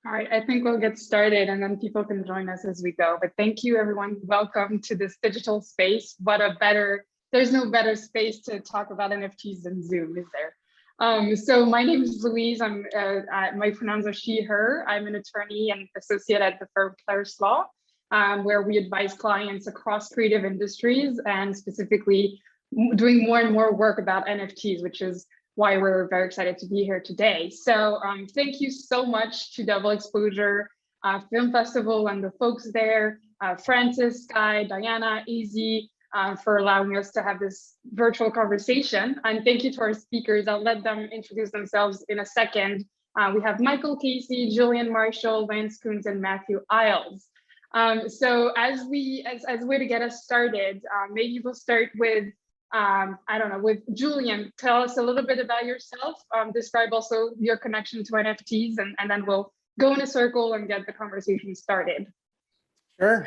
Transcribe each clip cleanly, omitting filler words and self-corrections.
All right, I think we'll get started and then people can join us as we go. But thank you, everyone. Welcome to this digital space. There's no better space to talk about NFTs than Zoom, is there? So my name is Louise. My pronouns are she, her. I'm an attorney and associate at the firm Claris Law, where we advise clients across creative industries and specifically doing more and more work about NFTs, which is why we're very excited to be here today. So thank you so much to Double Exposure Film Festival and the folks there, Francis, Sky, Diana, Easy, for allowing us to have this virtual conversation. And thank you to our speakers. I'll let them introduce themselves in a second. We have Michael Casey, Julian Marshall, Lance Coons, and Matthew Isles. So as a way to get us started, maybe we'll start with with Julian. Tell us a little bit about yourself. Describe also your connection to NFTs, and then we'll go in a circle and get the conversation started. Sure.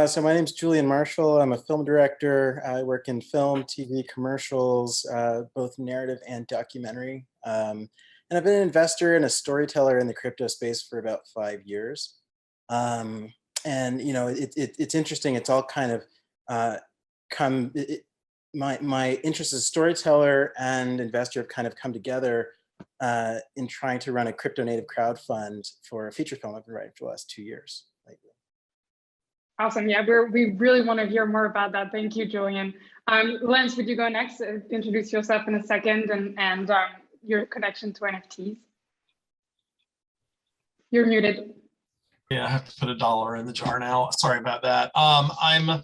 So my name is Julian Marshall. I'm a film director. I work in film, TV, commercials, both narrative and documentary. And I've been an investor and a storyteller in the crypto space for about 5 years. And you know, it's interesting. It's all kind of my interest as a storyteller and investor have kind of come together in trying to run a crypto native crowd fund for a feature film I've been writing for the last 2 years. Awesome. Yeah, we really want to hear more about that. Thank you, Julian. Lance, would you go next? Introduce yourself in a second and your connection to NFTs. You're muted. Yeah, I have to put $1 in the jar now. Sorry about that. I'm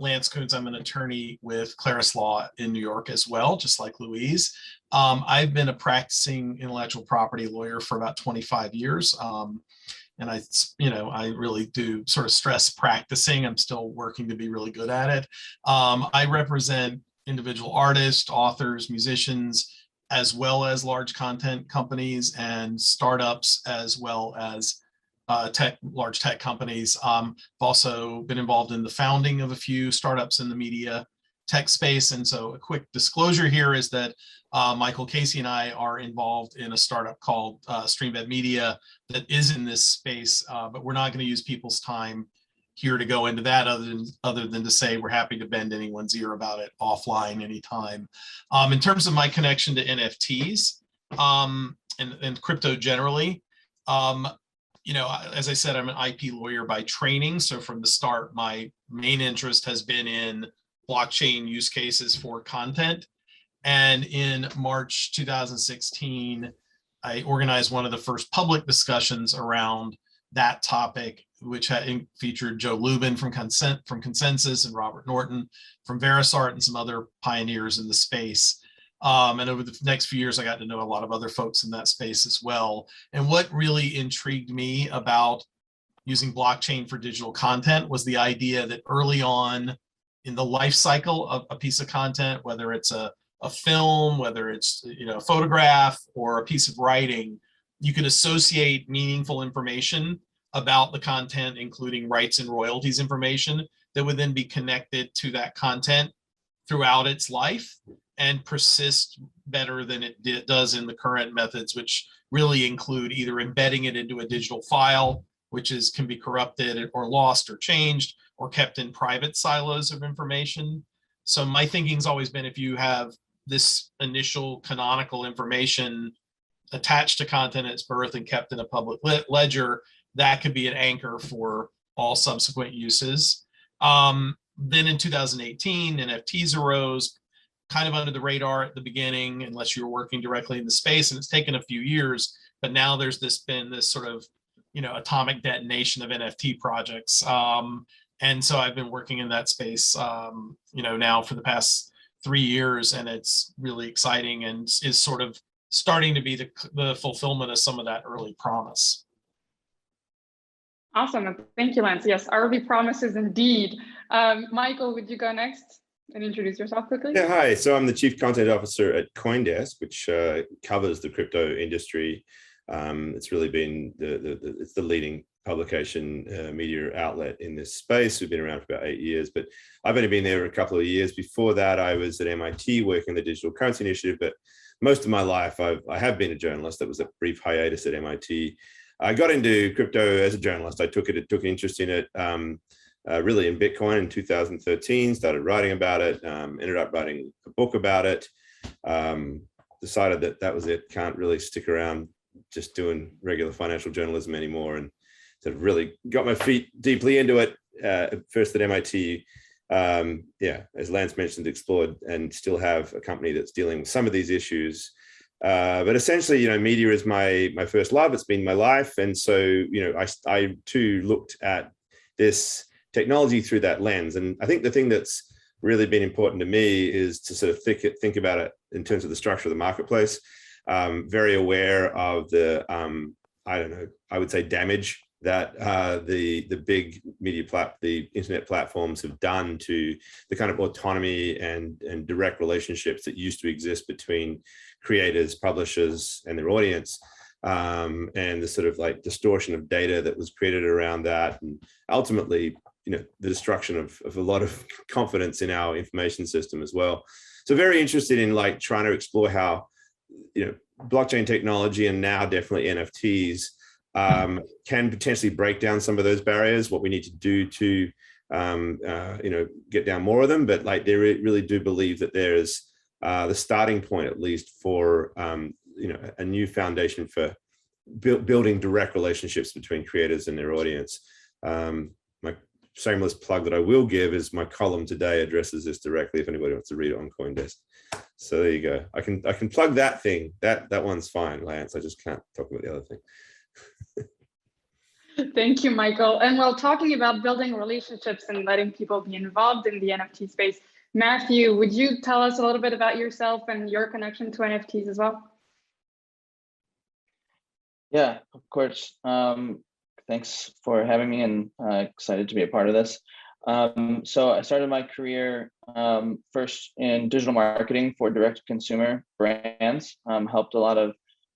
Lance Coons. I'm an attorney with Claris Law in New York as well, just like Louise. I've been a practicing intellectual property lawyer for about 25 years. And I really do sort of stress practicing. I'm still working to be really good at it. I represent individual artists, authors, musicians, as well as large content companies and startups, as well as large tech companies. I've also been involved in the founding of a few startups in the media tech space. And so a quick disclosure here is that Michael Casey and I are involved in a startup called Streambed Media that is in this space, but we're not going to use people's time here to go into that other than to say we're happy to bend anyone's ear about it offline anytime. In terms of my connection to NFTs and crypto generally, you know, as I said, I'm an IP lawyer by training. So from the start, my main interest has been in blockchain use cases for content. And in March 2016, I organized one of the first public discussions around that topic, which featured Joe Lubin from Consensus and Robert Norton from Verisart and some other pioneers in the space. And over the next few years, I got to know a lot of other folks in that space as well. And what really intrigued me about using blockchain for digital content was the idea that early on in the life cycle of a piece of content, whether it's a film, whether it's a photograph or a piece of writing, you can associate meaningful information about the content, including rights and royalties information that would then be connected to that content throughout its life and persist better than it does in the current methods, which really include either embedding it into a digital file, which can be corrupted or lost or changed or kept in private silos of information. So my thinking's always been, if you have this initial canonical information attached to content at its birth and kept in a public ledger, that could be an anchor for all subsequent uses. Then in 2018, NFTs arose, kind of under the radar at the beginning, unless you were working directly in the space, and it's taken a few years, but now there's been this sort of, atomic detonation of NFT projects. And so I've been working in that space, now for the past 3 years, and it's really exciting and is sort of starting to be the fulfillment of some of that early promise. Awesome. Thank you, Lance. Yes, early promises indeed. Michael, would you go next and introduce yourself quickly? Yeah, hi. So I'm the Chief Content Officer at CoinDesk, which covers the crypto industry. It's really been it's the leading publication media outlet in this space. We've been around for about 8 years, but I've only been there a couple of years. Before that, I was at MIT working on the Digital Currency Initiative, but most of my life I have been a journalist. That was a brief hiatus at MIT. I got into crypto as a journalist. I took an interest in it really in Bitcoin in 2013, started writing about it, ended up writing a book about it, decided that was it, can't really stick around just doing regular financial journalism anymore, and sort of really got my feet deeply into it, first at MIT. As Lance mentioned, explored and still have a company that's dealing with some of these issues. But essentially, media is my first love. It's been my life. And so, I too looked at this technology through that lens. And I think the thing that's really been important to me is to sort of think about it in terms of the structure of the marketplace. Very aware of the, I would say damage that the big media the internet platforms have done to the kind of autonomy and direct relationships that used to exist between creators, publishers, and their audience, and the sort of like distortion of data that was created around that, and ultimately, the destruction of a lot of confidence in our information system as well. So very interested in like trying to explore how, blockchain technology and now definitely NFTs can potentially break down some of those barriers, what we need to do to, get down more of them. But like, they really do believe that there is the starting point, at least for, a new foundation for building direct relationships between creators and their audience. My shameless plug that I will give is my column today addresses this directly if anybody wants to read it on CoinDesk. So there you go. I can plug that thing. That one's fine, Lance. I just can't talk about the other thing. Thank you, Michael. And while talking about building relationships and letting people be involved in the NFT space, Matthew, would you tell us a little bit about yourself and your connection to NFTs as well? Yeah, of course. Thanks for having me, and excited to be a part of this. So I started my career first in digital marketing for direct-to-consumer brands, helped a lot of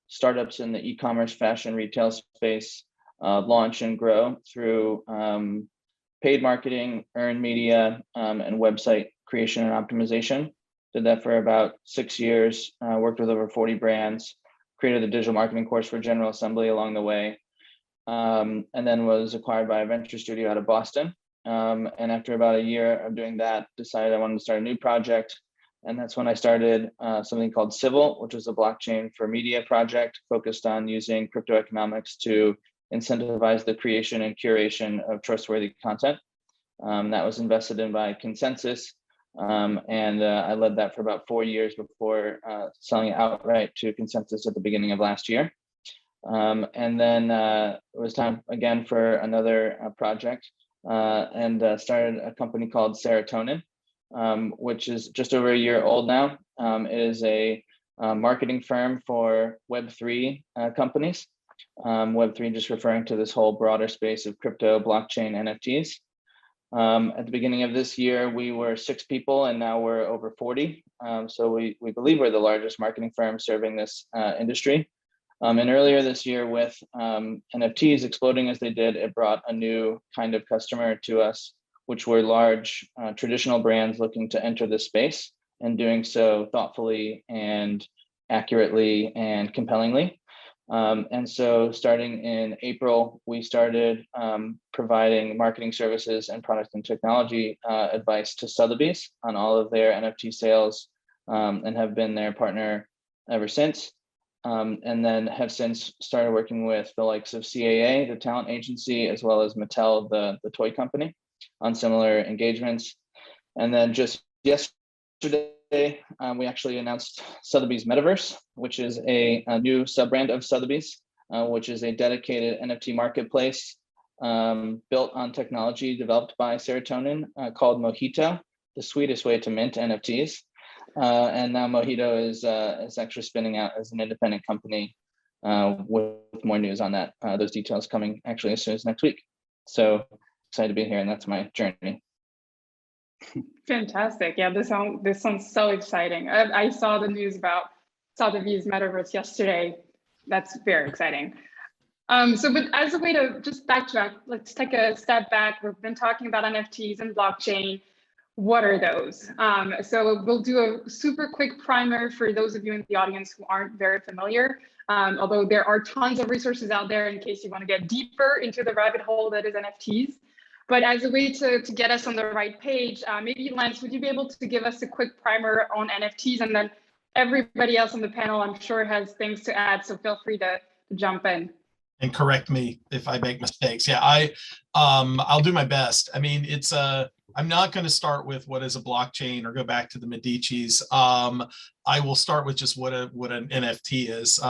startups in the e-commerce, fashion, retail space launch and grow through paid marketing, earned media, and website creation and optimization. Did that for about 6 years, worked with over 40 brands, created the digital marketing course for General Assembly along the way, and then was acquired by a venture studio out of Boston. And after about a year of doing that, decided I wanted to start a new project. And that's when I started something called Civil, which is a blockchain for media project focused on using crypto economics to incentivize the creation and curation of trustworthy content. That was invested in by Consensus. And I led that for about 4 years before selling it outright to Consensus at the beginning of last year. And then it was time again for another project, and started a company called Serotonin, which is just over a year old now. It is a marketing firm for Web3 companies. Web3 just referring to this whole broader space of crypto, blockchain, NFTs. At the beginning of this year, we were 6 people, and now we're over 40. So we believe we're the largest marketing firm serving this industry. And earlier this year, with NFTs exploding as they did, it brought a new kind of customer to us, which were large traditional brands looking to enter this space and doing so thoughtfully and accurately and compellingly. And so starting in April, we started providing marketing services and product and technology advice to Sotheby's on all of their NFT sales, and have been their partner ever since. And then have since started working with the likes of CAA, the talent agency, as well as Mattel, the toy company, on similar engagements. And then just yesterday, we actually announced Sotheby's Metaverse, which is a new sub-brand of Sotheby's, which is a dedicated NFT marketplace built on technology developed by Serotonin called Mojito, the sweetest way to mint NFTs. And now Mojito is actually spinning out as an independent company with more news on that. Those details coming actually as soon as next week. So excited to be here, and that's my journey. Fantastic. Yeah, this sounds so exciting. I saw the news about Sotheby's Metaverse yesterday. That's very exciting. But as a way to just backtrack, let's take a step back. We've been talking about NFTs and blockchain. what are those? So we'll do a super quick primer for those of you in the audience who aren't very familiar, although there are tons of resources out there in case you want to get deeper into the rabbit hole that is NFTs. But as a way to get us on the right page, maybe Lance, would you be able to give us a quick primer on NFTs? And then everybody else on the panel, I'm sure, has things to add, so feel free to jump in. And correct me if I make mistakes. Yeah, I'll do my best. I mean, it's I'm not going to start with what is a blockchain or go back to the Medicis. I will start with just what an NFT is,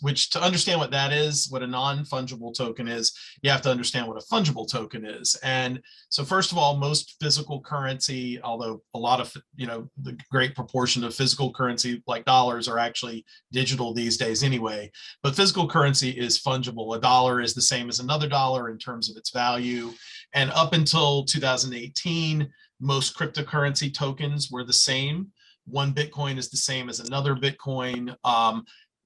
which, to understand what that is, what a non-fungible token is, you have to understand what a fungible token is. And so first of all, most physical currency, although a lot of, the great proportion of physical currency like dollars are actually digital these days anyway, but physical currency is fungible. A dollar is the same as another dollar in terms of its value. And up until 2018, most cryptocurrency tokens were the same. One Bitcoin is the same as another Bitcoin.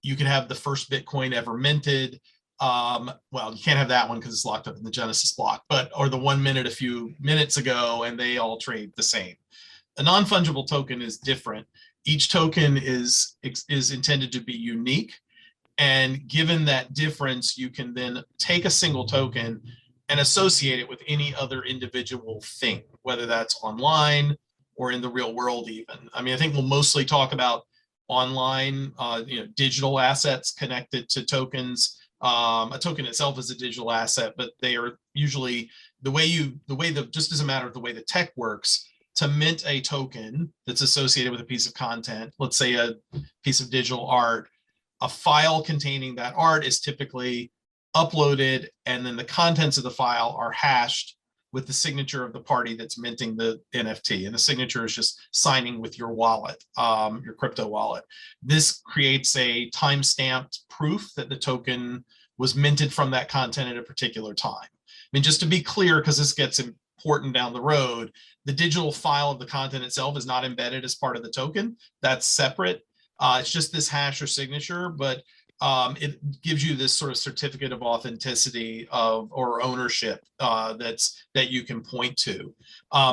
You could have the first Bitcoin ever minted. Well, you can't have that one because it's locked up in the Genesis block, or the 1 minute a few minutes ago, and they all trade the same. A non-fungible token is different. Each token is intended to be unique. And given that difference, you can then take a single token and associate it with any other individual thing, whether that's online or in the real world even. I mean, I think we'll mostly talk about online, digital assets connected to tokens. A token itself is a digital asset, but they are usually just as a matter of the way the tech works, to mint a token that's associated with a piece of content, let's say a piece of digital art, a file containing that art is typically uploaded, and then the contents of the file are hashed with the signature of the party that's minting the NFT. And the signature is just signing with your wallet, your crypto wallet. This creates a time-stamped proof that the token was minted from that content at a particular time. I mean, just to be clear, because this gets important down the road, the digital file of the content itself is not embedded as part of the token. That's separate. It's just this hash or signature, but it gives you this sort of certificate of authenticity or ownership that you can point to.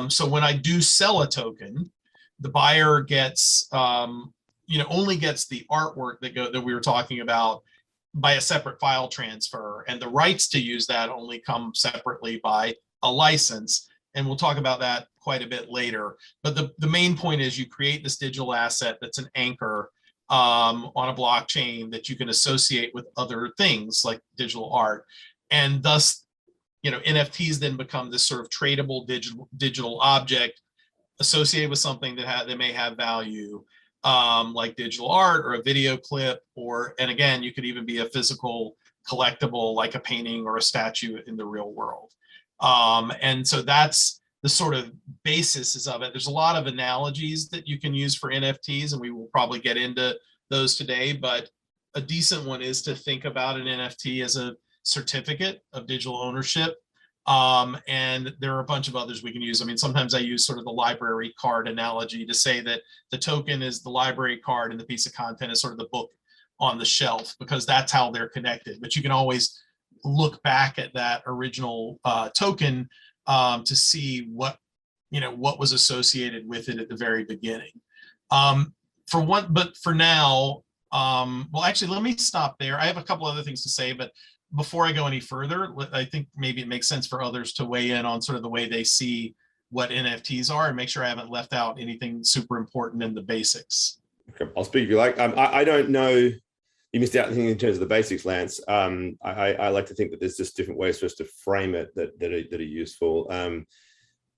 So when I do sell a token, the buyer gets only gets the artwork that we were talking about by a separate file transfer, and the rights to use that only come separately by a license. And we'll talk about that quite a bit later. But the main point is you create this digital asset that's an anchor on a blockchain that you can associate with other things like digital art. And thus, NFTs then become this sort of tradable digital object associated with something that may have value, like digital art or a video clip, and again, you could even be a physical collectible like a painting or a statue in the real world. And so that's the sort of basis of it. There's a lot of analogies that you can use for NFTs, and we will probably get into those today, but a decent one is to think about an NFT as a certificate of digital ownership. And there are a bunch of others we can use. I mean, sometimes I use sort of the library card analogy to say that the token is the library card and the piece of content is sort of the book on the shelf, because that's how they're connected. But you can always look back at that original token to see what was associated with it at the very beginning. But for now, well, actually, let me stop there. I have a couple other things to say, but before I go any further, I think maybe it makes sense for others to weigh in on sort of the way they see what NFTs are and make sure I haven't left out anything super important in the basics. Okay, I'll speak if you like. I don't know. You missed out anything in terms of the basics, Lance. I like to think that there's just different ways for us to frame it that are useful.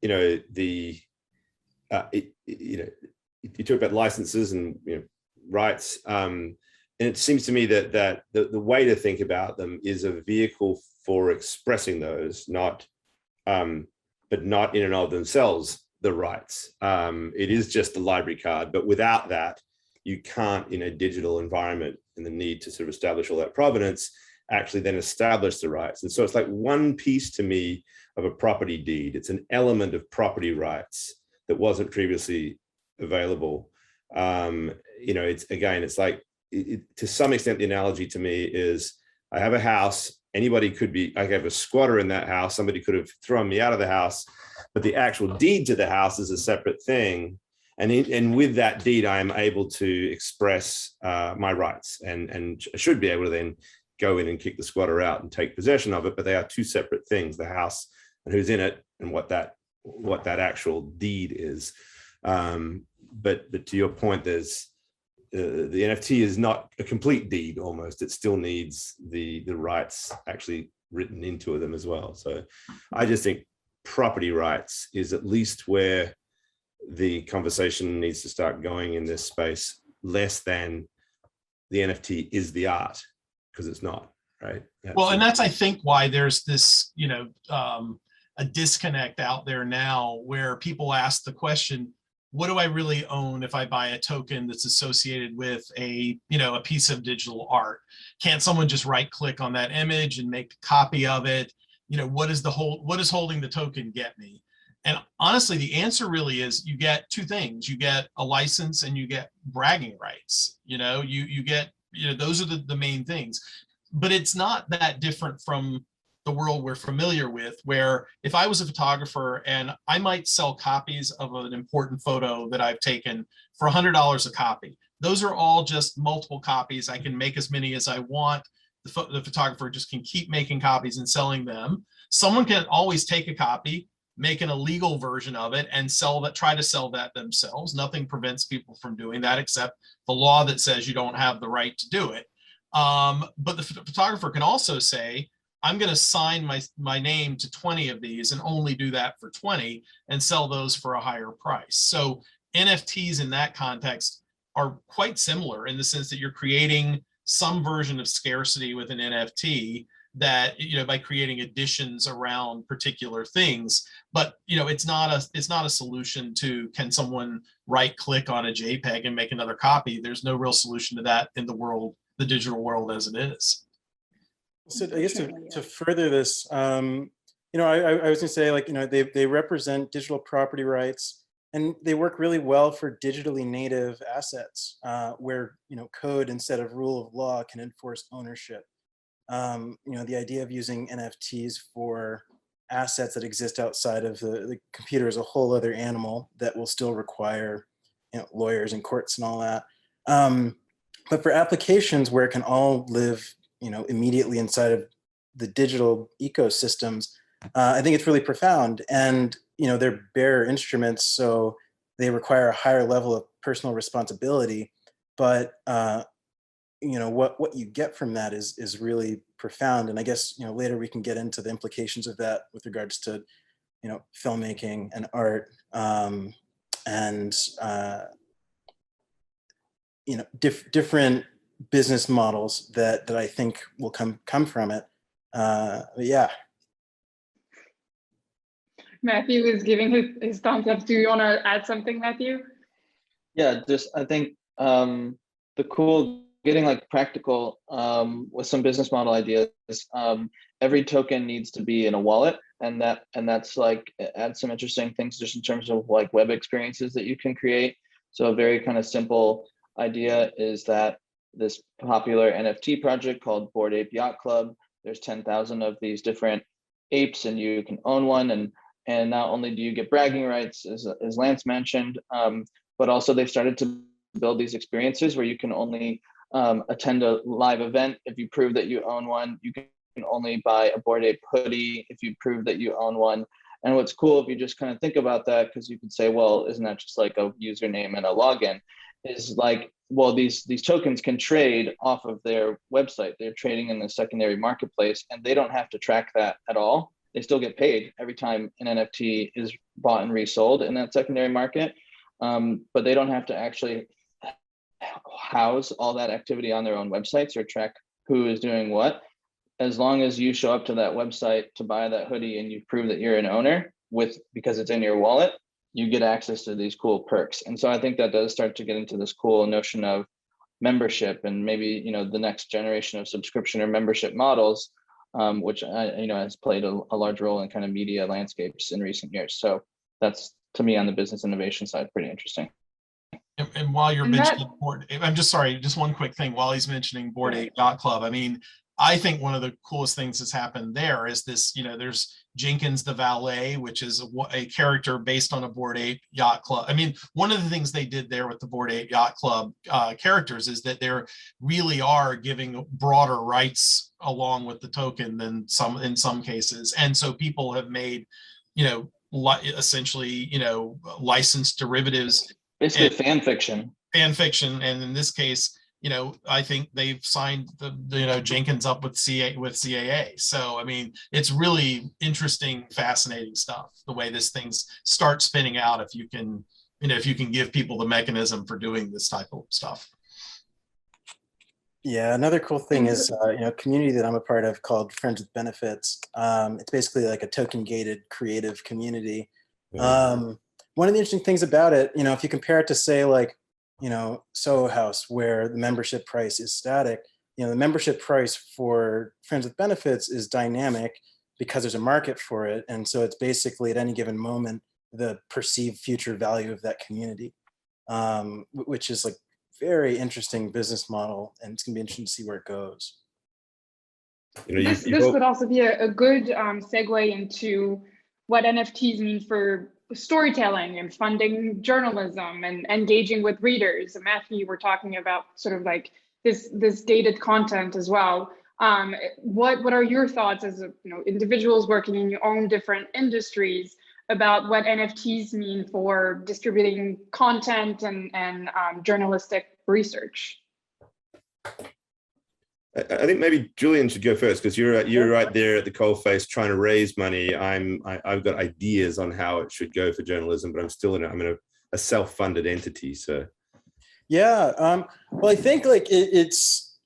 You talk about licenses and rights, and it seems to me that the way to think about them is a vehicle for expressing those, but not in and of themselves the rights. It is just the library card, but without that, you can't, in a digital environment, and the need to sort of establish all that provenance, actually then establish the rights. And so it's like one piece to me of a property deed. It's an element of property rights that wasn't previously available. It's like, to some extent, the analogy to me is I have a house, anybody could be, I have a squatter in that house, somebody could have thrown me out of the house, but the actual deed to the house is a separate thing. And with that deed, I am able to express my rights and should be able to then go in and kick the squatter out and take possession of it. But they are two separate things: the house and who's in it, and what that actual deed is. But to your point, there's the NFT is not a complete deed. Almost, it still needs the rights actually written into them as well. So I just think property rights is at least where the conversation needs to start going in this space, less than the NFT is the art, because it's not, right? Well, and that's, I think, why there's this, a disconnect out there now where people ask the question, what do I really own if I buy a token that's associated with a piece of digital art? Can't someone just right click on that image and make a copy of it? What does holding the token get me? And honestly, the answer really is you get two things. You get a license and you get bragging rights. You get, those are the main things. But it's not that different from the world we're familiar with, where if I was a photographer and I might sell copies of an important photo that I've taken for $100 a copy, those are all just multiple copies. I can make as many as I want. The photographer just can keep making copies and selling them. Someone can always take a copy, make an illegal version of it, and try to sell that themselves. Nothing prevents people from doing that except the law that says you don't have the right to do it. But the photographer can also say, I'm going to sign my name to 20 of these and only do that for 20 and sell those for a higher price. So NFTs in that context are quite similar in the sense that you're creating some version of scarcity with an NFT that, by creating additions around particular things. But, it's not a solution to, can someone right click on a JPEG and make another copy? There's no real solution to that in the digital world as it is. So I guess to further this, I was gonna say, they represent digital property rights, and they work really well for digitally native assets, where code instead of rule of law can enforce ownership. The idea of using NFTs for assets that exist outside of the computer is a whole other animal that will still require lawyers and courts and all that. But for applications where it can all live immediately inside of the digital ecosystems, I think it's really profound. And they're bare instruments, so they require a higher level of personal responsibility. But what you get from that is really profound. And I guess later we can get into the implications of that with regards to filmmaking and art, and different business models that I think will come from it. But yeah. Matthew is giving his thumbs up. Do you want to add something, Matthew? Yeah, I think the cool, getting practical with some business model ideas. Every token needs to be in a wallet, and that's it adds some interesting things just in terms of web experiences that you can create. So a very kind of simple idea is that this popular NFT project called Bored Ape Yacht Club, there's 10,000 of these different apes, and you can own one, and not only do you get bragging rights, as Lance mentioned, but also they've started to build these experiences where you can only attend a live event if you prove that you own one. You can only buy a Bored Ape hoodie if you prove that you own one. And what's cool, if you just kind of think about that, because you could say, well, isn't that just like a username and a login? Is well, these tokens can trade off of their website. They're trading in the secondary marketplace, and they don't have to track that at all. They still get paid every time an NFT is bought and resold in that secondary market. But they don't have to actually house all that activity on their own websites or track who is doing what. As long as you show up to that website to buy that hoodie and you prove that you're an owner because it's in your wallet, you get access to these cool perks. And so I think that does start to get into this cool notion of membership, and maybe the next generation of subscription or membership models, which has played a large role in kind of media landscapes in recent years. So that's, to me, on the business innovation side, pretty interesting. And while you're mentioning Bored, I'm just sorry, just one quick thing. While he's mentioning Bored Ape Yacht Club, I mean, I think one of the coolest things that's happened there is this, there's Jenkins the Valet, which is a character based on a Bored Ape Yacht Club. I mean, one of the things they did there with the Bored Ape Yacht Club characters is that they really are giving broader rights along with the token than in some cases. And so people have made, essentially, licensed derivatives. Basically fan fiction. Fan fiction. And in this case, I think they've signed Jenkins up with CAA. So, I mean, it's really interesting, fascinating stuff, the way this things start spinning out if you can give people the mechanism for doing this type of stuff. Yeah, another cool thing is, a community that I'm a part of called Friends with Benefits. It's basically like a token-gated creative community. One of the interesting things about it, if you compare it to, say, like, Soho House, where the membership price is static, the membership price for Friends with Benefits is dynamic because there's a market for it. And so it's basically at any given moment, the perceived future value of that community, which is like very interesting business model. And it's gonna be interesting to see where it goes. This could also be a good segue into what NFTs mean for storytelling and funding journalism and engaging with readers. Matthew, you were talking about sort of like this gated content as well. What are your thoughts as individuals working in your own different industries about what NFTs mean for distributing content and journalistic research? I think maybe Julian should go first, because you're right there at the coalface trying to raise money. I've got ideas on how it should go for journalism, but I'm in a self-funded entity. So yeah, well, I think like it's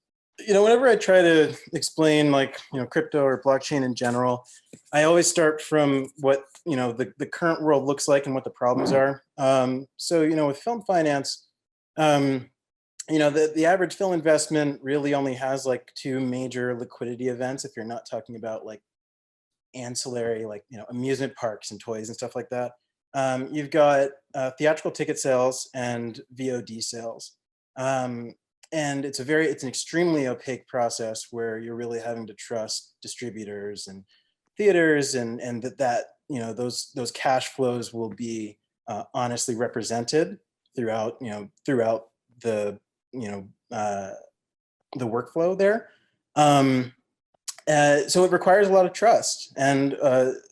whenever I try to explain like crypto or blockchain in general, I always start from what the current world looks like and what the problems are. So with film finance, the average film investment really only has like 2 major liquidity events, if you're not talking about like ancillary, like, amusement parks and toys and stuff like that. You've got theatrical ticket sales and VOD sales. And it's an extremely opaque process where you're really having to trust distributors and theaters and that those cash flows will be honestly represented throughout the the workflow there. So it requires a lot of trust. And,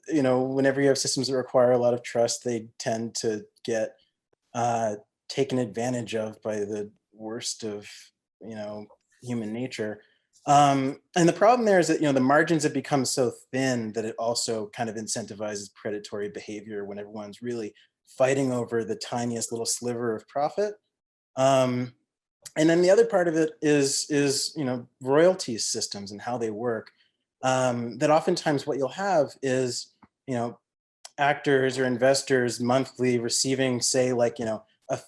whenever you have systems that require a lot of trust, they tend to get taken advantage of by the worst of, human nature. And the problem there is that, the margins have become so thin that it also kind of incentivizes predatory behavior when everyone's really fighting over the tiniest little sliver of profit. And then the other part of it is royalty systems and how they work. That oftentimes what you'll have is, actors or investors monthly receiving, say, like, a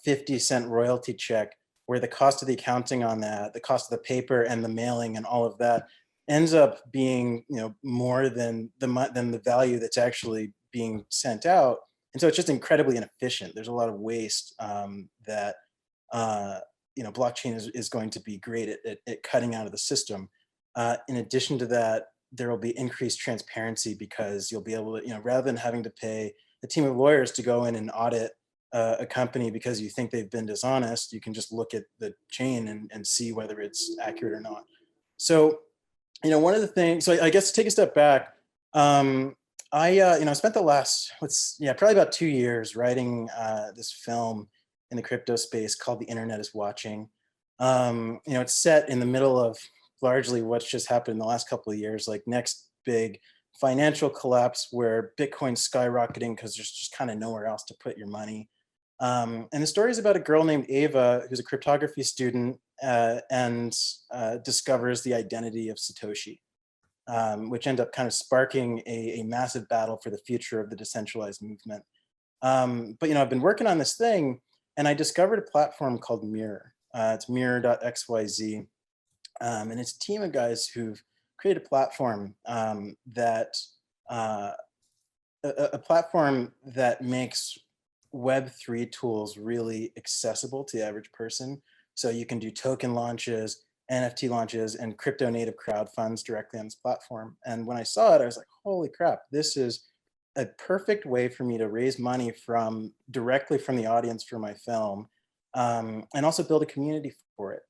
50-cent royalty check, where the cost of the accounting on that, the cost of the paper and the mailing and all of that ends up being, more than the value that's actually being sent out. And so it's just incredibly inefficient. There's a lot of waste that blockchain is going to be great at cutting out of the system. In addition to that, there will be increased transparency, because you'll be able to, rather than having to pay a team of lawyers to go in and audit a company because you think they've been dishonest, you can just look at the chain and see whether it's accurate or not. So, one of the things, so I guess to take a step back, I spent the last, probably about 2 years writing this film in the crypto space called The Internet is Watching. It's set in the middle of largely what's just happened in the last couple of years, like next big financial collapse where Bitcoin's skyrocketing because there's just kind of nowhere else to put your money. And the story is about a girl named Ava who's a cryptography student and discovers the identity of Satoshi, which ended up kind of sparking a massive battle for the future of the decentralized movement. But I've been working on this thing, and I discovered a platform called Mirror. It's mirror.xyz. And it's a team of guys who've created a platform that makes Web3 tools really accessible to the average person. So you can do token launches, NFT launches and crypto native crowd funds directly on this platform. And when I saw it, I was like, holy crap, this is a perfect way for me to raise money directly from the audience for my film, and also build a community for it.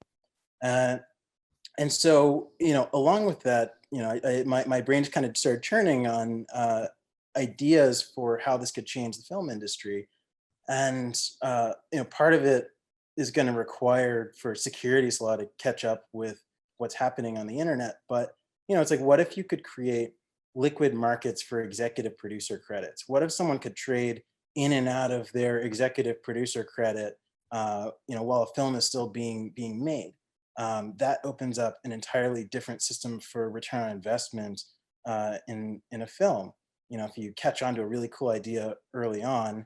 And so, along with that, my brain just kind of started churning on ideas for how this could change the film industry. And, part of it is going to require for securities law to catch up with what's happening on the internet. But, it's like, what if you could create liquid markets for executive producer credits? What if someone could trade in and out of their executive producer credit, while a film is still being made? That opens up an entirely different system for return on investment in a film. If you catch on to a really cool idea early on,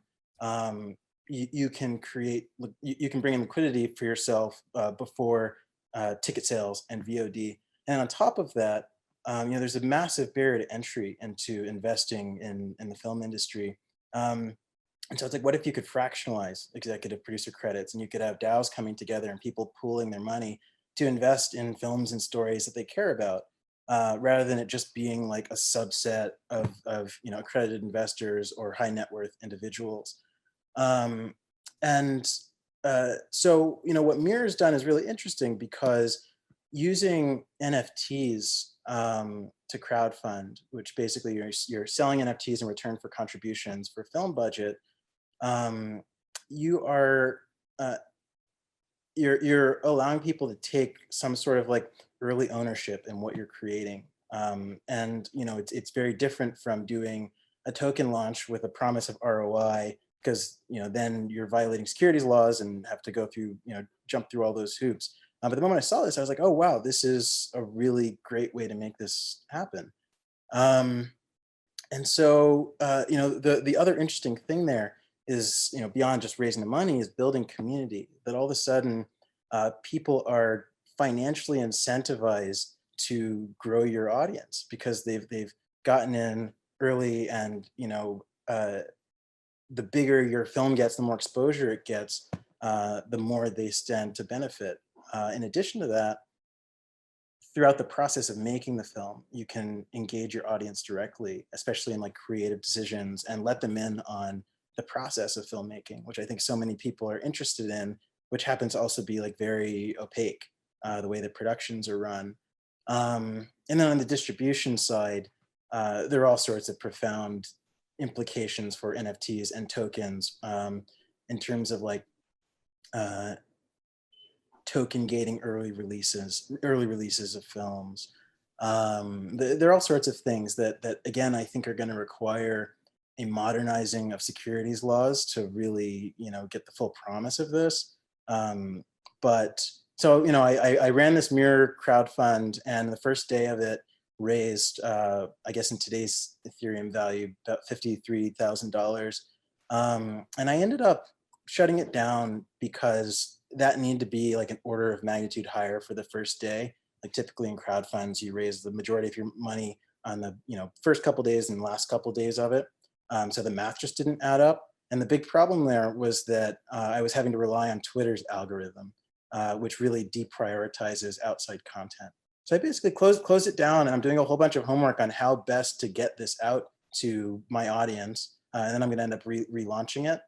you can bring in liquidity for yourself before ticket sales and VOD. And on top of that, there's a massive barrier to entry into investing in the film industry. And so it's like, what if you could fractionalize executive producer credits, and you could have DAOs coming together and people pooling their money to invest in films and stories that they care about, rather than it just being like a subset of accredited investors or high net worth individuals. So what Mirror's done is really interesting, because using NFTs to crowdfund, which basically you're selling NFTs in return for contributions for film budget, you're allowing people to take some sort of like early ownership in what you're creating. It's very different from doing a token launch with a promise of ROI, because then you're violating securities laws and have to go through, jump through all those hoops. But the moment I saw this, I was like, oh wow, this is a really great way to make this happen. The other interesting thing there is, beyond just raising the money, is building community. That all of a sudden, people are financially incentivized to grow your audience because they've gotten in early, and the bigger your film gets, the more exposure it gets, the more they stand to benefit. In addition to that, throughout the process of making the film, you can engage your audience directly, especially in like creative decisions, and let them in on the process of filmmaking, which I think so many people are interested in, which happens to also be like very opaque, the way that productions are run. And then on the distribution side, there are all sorts of profound implications for NFTs and tokens, in terms of like token gating early releases of films. There are all sorts of things that again, I think are going to require a modernizing of securities laws to really, get the full promise of this. I ran this Mirror crowdfund, and the first day of it raised, I guess in today's Ethereum value, about $53,000. And I ended up shutting it down because that needed to be like an order of magnitude higher for the first day. Like typically in crowdfunds, you raise the majority of your money on the first couple days and last couple days of it. So the math just didn't add up. And the big problem there was that I was having to rely on Twitter's algorithm, which really deprioritizes outside content. So I basically closed it down, and I'm doing a whole bunch of homework on how best to get this out to my audience. And then I'm gonna end up relaunching it.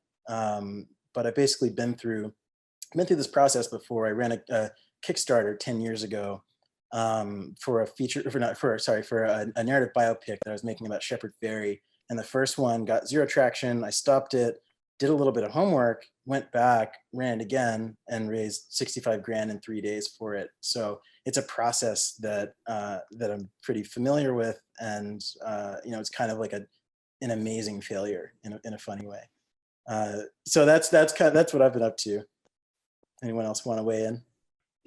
But I've basically been through this process before. I ran a Kickstarter 10 years ago for a narrative biopic that I was making about Shepard Fairey. And the first one got zero traction. I stopped it, did a little bit of homework, went back, ran it again, and raised 65 grand in 3 days for it. So it's a process that I'm pretty familiar with, and it's kind of like an amazing failure in a funny way. So that's what I've been up to. Anyone else want to weigh in?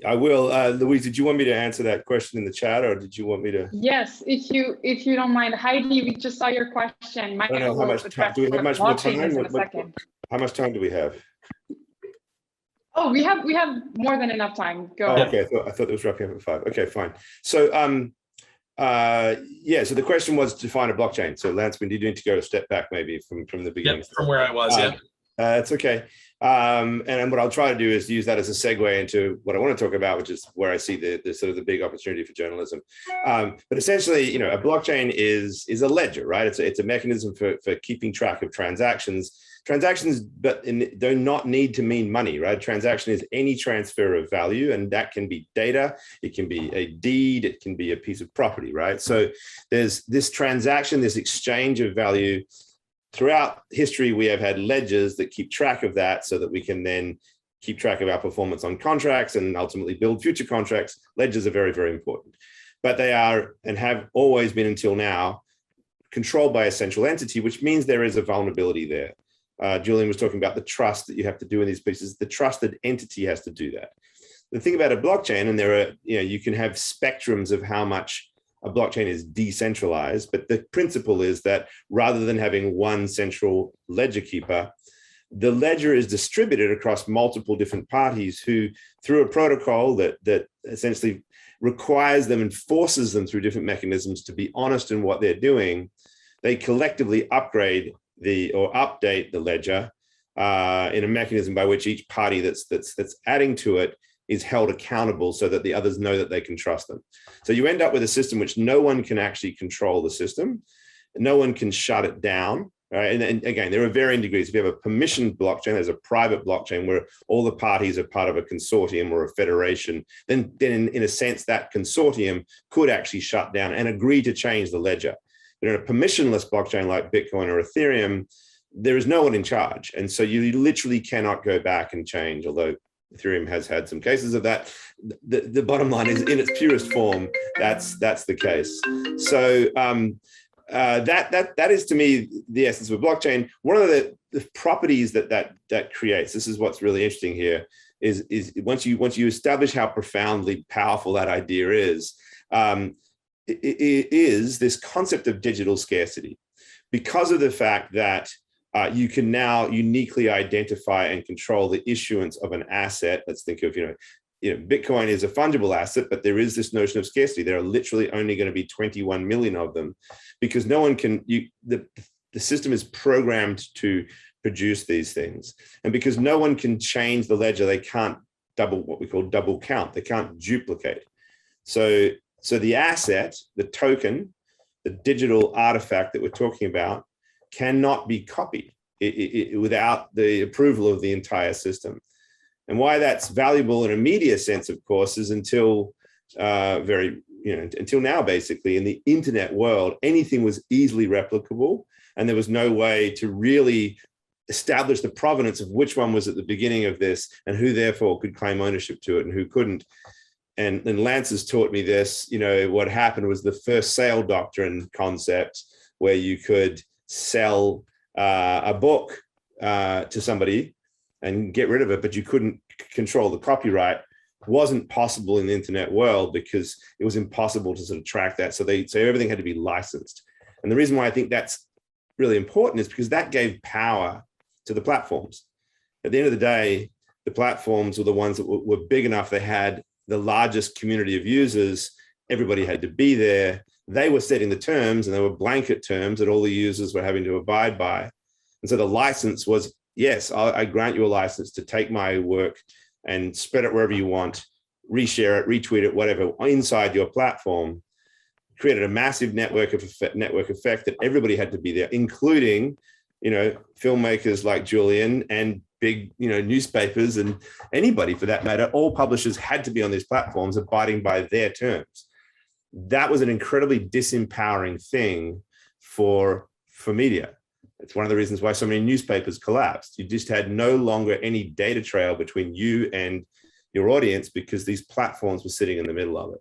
I will. Louise, did you want me to answer that question in the chat, or did you want me to? Yes, if you don't mind. Heidi, we just saw your question. I don't know how much time. Do we have much more time? How much time do we have? Oh, we have more than enough time. Go ahead. ahead. Okay, I thought it was wrapping up at 5. Okay, fine. So so the question was to define a blockchain. So Lance, we need to go a step back maybe from the beginning. Yep, from where I was, yeah. It's okay. And what I'll try to do is use that as a segue into what I want to talk about, which is where I see the sort of the big opportunity for journalism. But essentially, you know, a blockchain is a ledger, right? It's a mechanism for keeping track of transactions. Transactions, but do not need to mean money, right? Transaction is any transfer of value, and that can be data, it can be a deed, it can be a piece of property, right? So there's this transaction, this exchange of value. Throughout history, we have had ledgers that keep track of that so that we can then keep track of our performance on contracts and ultimately build future contracts. Ledgers are very, very important, but they are, and have always been until now, controlled by a central entity, which means there is a vulnerability there. Julian was talking about the trust that you have to do in these pieces. The trusted entity has to do that. The thing about a blockchain, and there are, you know, you can have spectrums of how much a blockchain is decentralized, but the principle is that rather than having one central ledger keeper, the ledger is distributed across multiple different parties who, through a protocol that essentially requires them and forces them through different mechanisms to be honest in what they're doing, they collectively upgrade or update the ledger in a mechanism by which each party that's adding to it is held accountable so that the others know that they can trust them. So you end up with a system which no one can actually control the system. No one can shut it down, right? And again, there are varying degrees. If you have a permissioned blockchain, there's a private blockchain where all the parties are part of a consortium or a federation, then in a sense, that consortium could actually shut down and agree to change the ledger. But in a permissionless blockchain like Bitcoin or Ethereum, there is no one in charge. And so you literally cannot go back and change, although Ethereum has had some cases of that. The bottom line is, in its purest form, that's the case. So that is, to me, the essence of a blockchain. One of the properties that creates, this is what's really interesting here, is once you establish how profoundly powerful that idea is this concept of digital scarcity, because of the fact that you can now uniquely identify and control the issuance of an asset. Let's think of, Bitcoin is a fungible asset, but there is this notion of scarcity. There are literally only going to be 21 million of them, because no one can, the system is programmed to produce these things. And because no one can change the ledger, they can't what we call double count. They can't duplicate. So the asset, the token, the digital artifact that we're talking about, cannot be copied without the approval of the entire system. And why that's valuable in a media sense, of course, is until now, basically, in the internet world, anything was easily replicable, and there was no way to really establish the provenance of which one was at the beginning of this and who therefore could claim ownership to it and who couldn't. And Lance has taught me this. What happened was the first sale doctrine concept, where you could sell a book to somebody and get rid of it, but you couldn't control the copyright, wasn't possible in the internet world because it was impossible to sort of track that. So everything had to be licensed. And the reason why I think that's really important is because that gave power to the platforms. At the end of the day, the platforms were the ones that were big enough. They had the largest community of users. Everybody had to be there. They were setting the terms, and they were blanket terms that all the users were having to abide by. And so the license was, yes, I grant you a license to take my work and spread it wherever you want, reshare it, retweet it, whatever, inside your platform. Created a massive network effect that everybody had to be there, including, filmmakers like Julian and big, newspapers and anybody for that matter. All publishers had to be on these platforms abiding by their terms. That was an incredibly disempowering thing for media. It's one of the reasons why so many newspapers collapsed. You just had no longer any data trail between you and your audience because these platforms were sitting in the middle of it.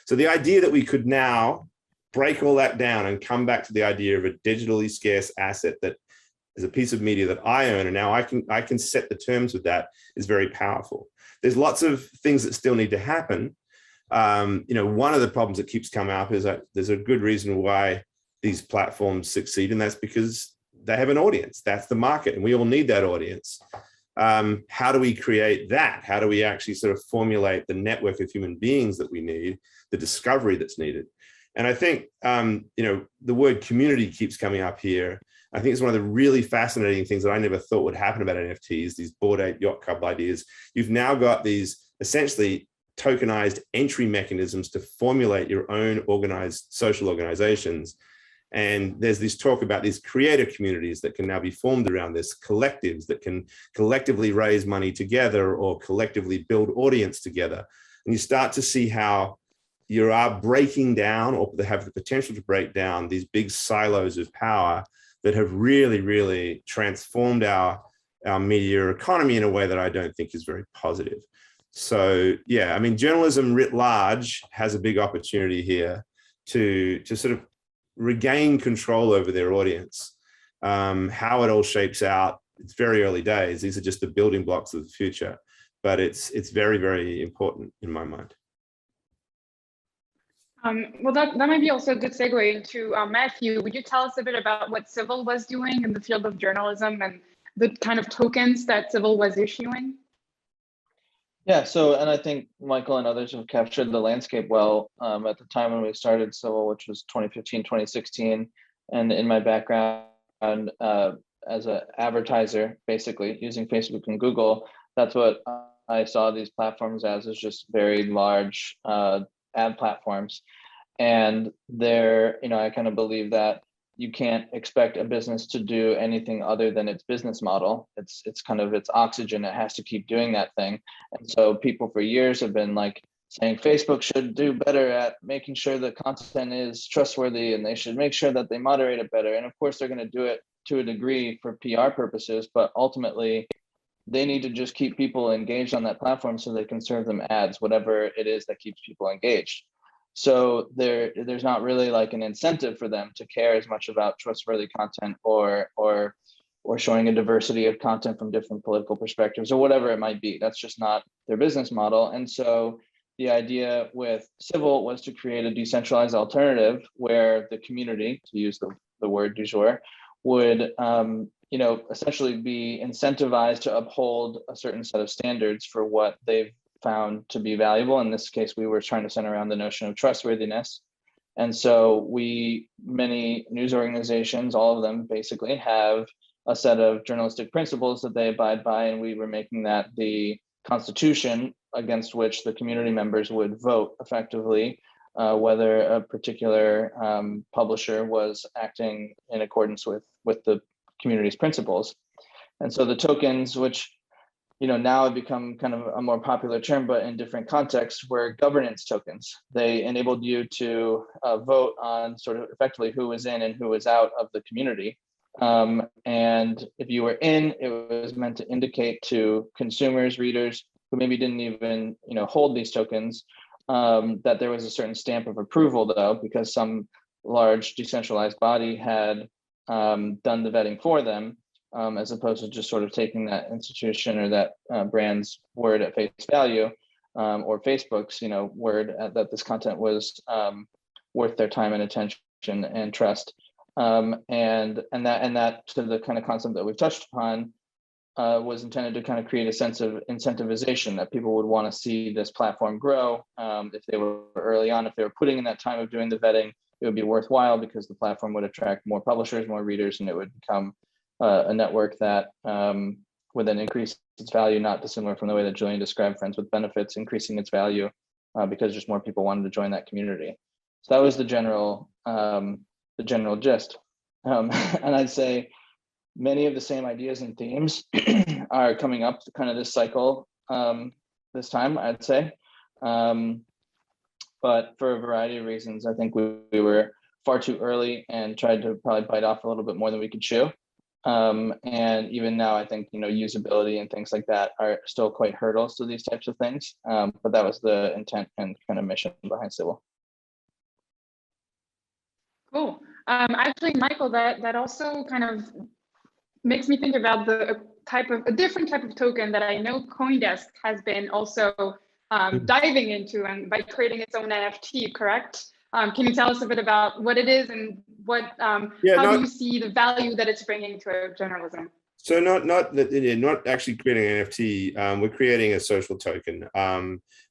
So the idea that we could now break all that down and come back to the idea of a digitally scarce asset that is a piece of media that I own, and now I can set the terms with that, is very powerful. There's lots of things that still need to happen. One of the problems that keeps coming up is that there's a good reason why these platforms succeed, and that's because they have an audience. That's the market, and we all need that audience. How do we create that? How do we actually sort of formulate the network of human beings that we need, the discovery that's needed? And I think, the word community keeps coming up here. I think it's one of the really fascinating things that I never thought would happen about NFTs, these Bored Ape Yacht Club ideas. You've now got these essentially tokenized entry mechanisms to formulate your own organized social organizations. And there's this talk about these creator communities that can now be formed around this, collectives that can collectively raise money together or collectively build audience together. And you start to see how you are breaking down, or they have the potential to break down, these big silos of power that have really, really transformed our media economy in a way that I don't think is very positive. So yeah, I mean, journalism writ large has a big opportunity here to sort of regain control over their audience. How it all shapes out, it's very early days. These are just the building blocks of the future, but it's very, very important in my mind. Well, that might be also a good segue into Matthew. Would you tell us a bit about what Civil was doing in the field of journalism and the kind of tokens that Civil was issuing? Yeah, so, and I think Michael and others have captured the landscape well. At the time when we started Civil, which was 2015, 2016, and in my background as an advertiser, basically using Facebook and Google, that's what I saw these platforms as, is just very large ad platforms. And there, I kind of believe that you can't expect a business to do anything other than its business model. It's kind of its oxygen. It has to keep doing that thing. And so people for years have been like saying Facebook should do better at making sure the content is trustworthy, and they should make sure that they moderate it better. And of course, they're going to do it to a degree for PR purposes, but ultimately they need to just keep people engaged on that platform so they can serve them ads, whatever it is that keeps people engaged. So there's not really like an incentive for them to care as much about trustworthy content or showing a diversity of content from different political perspectives or whatever it might be. That's just not their business model. And so the idea with Civil was to create a decentralized alternative where the community, to use the word du jour, would essentially be incentivized to uphold a certain set of standards for what they've found to be valuable. In this case, we were trying to center around the notion of trustworthiness. And so many news organizations, all of them basically, have a set of journalistic principles that they abide by, and we were making that the constitution against which the community members would vote effectively, whether a particular publisher was acting in accordance with the community's principles. And so the tokens, which now have become kind of a more popular term, but in different contexts, were governance tokens. They enabled you to vote on sort of effectively who was in and who was out of the community. And if you were in, it was meant to indicate to consumers, readers, who maybe didn't even hold these tokens, that there was a certain stamp of approval, though, because some large decentralized body had done the vetting for them. As opposed to just sort of taking that institution or that brand's word at face value, or Facebook's word that this content was worth their time and attention and trust, and that to the kind of concept that we've touched upon was intended to kind of create a sense of incentivization, that people would want to see this platform grow. If they were early on, if they were putting in that time of doing the vetting, it would be worthwhile because the platform would attract more publishers, more readers, and it would become a network that would then increase its value, not dissimilar from the way that Julian described Friends with Benefits, increasing its value because just more people wanted to join that community. So that was the general gist. And I'd say many of the same ideas and themes are coming up to kind of this cycle this time, I'd say. But for a variety of reasons, I think we were far too early and tried to probably bite off a little bit more than we could chew. And even now, I think, usability and things like that are still quite hurdles to these types of things. But that was the intent and kind of mission behind Civil. Cool. Actually, Michael, that also kind of makes me think about a different type of token that I know CoinDesk has been also diving into, and by creating its own NFT, correct? Can you tell us a bit about what it is and how do you see the value that it's bringing to journalism? So not actually creating an NFT. We're creating a social token.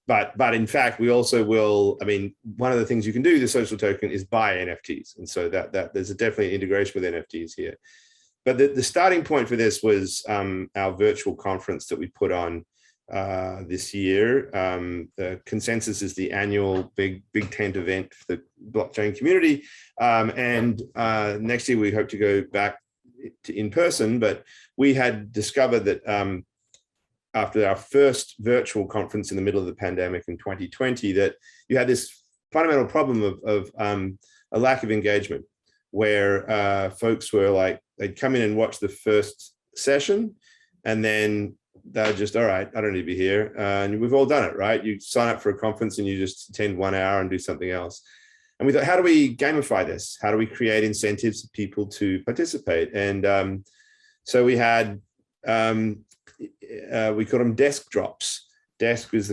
but in fact, we also will, I mean, one of the things you can do, the social token, is buy NFTs. And so that there's definitely integration with NFTs here. But the starting point for this was our virtual conference that we put on this year. The Consensus is the annual big tent event for the blockchain community. And next year, we hope to go back to in person, but we had discovered that after our first virtual conference in the middle of the pandemic in 2020, that you had this fundamental problem of a lack of engagement, where folks were like, they'd come in and watch the first session, and then they're just, all right, I don't need to be here. And we've all done it, right? You sign up for a conference and you just attend 1 hour and do something else. And we thought, how do we gamify this? How do we create incentives for people to participate? And so we had, we call them desk drops. Desk is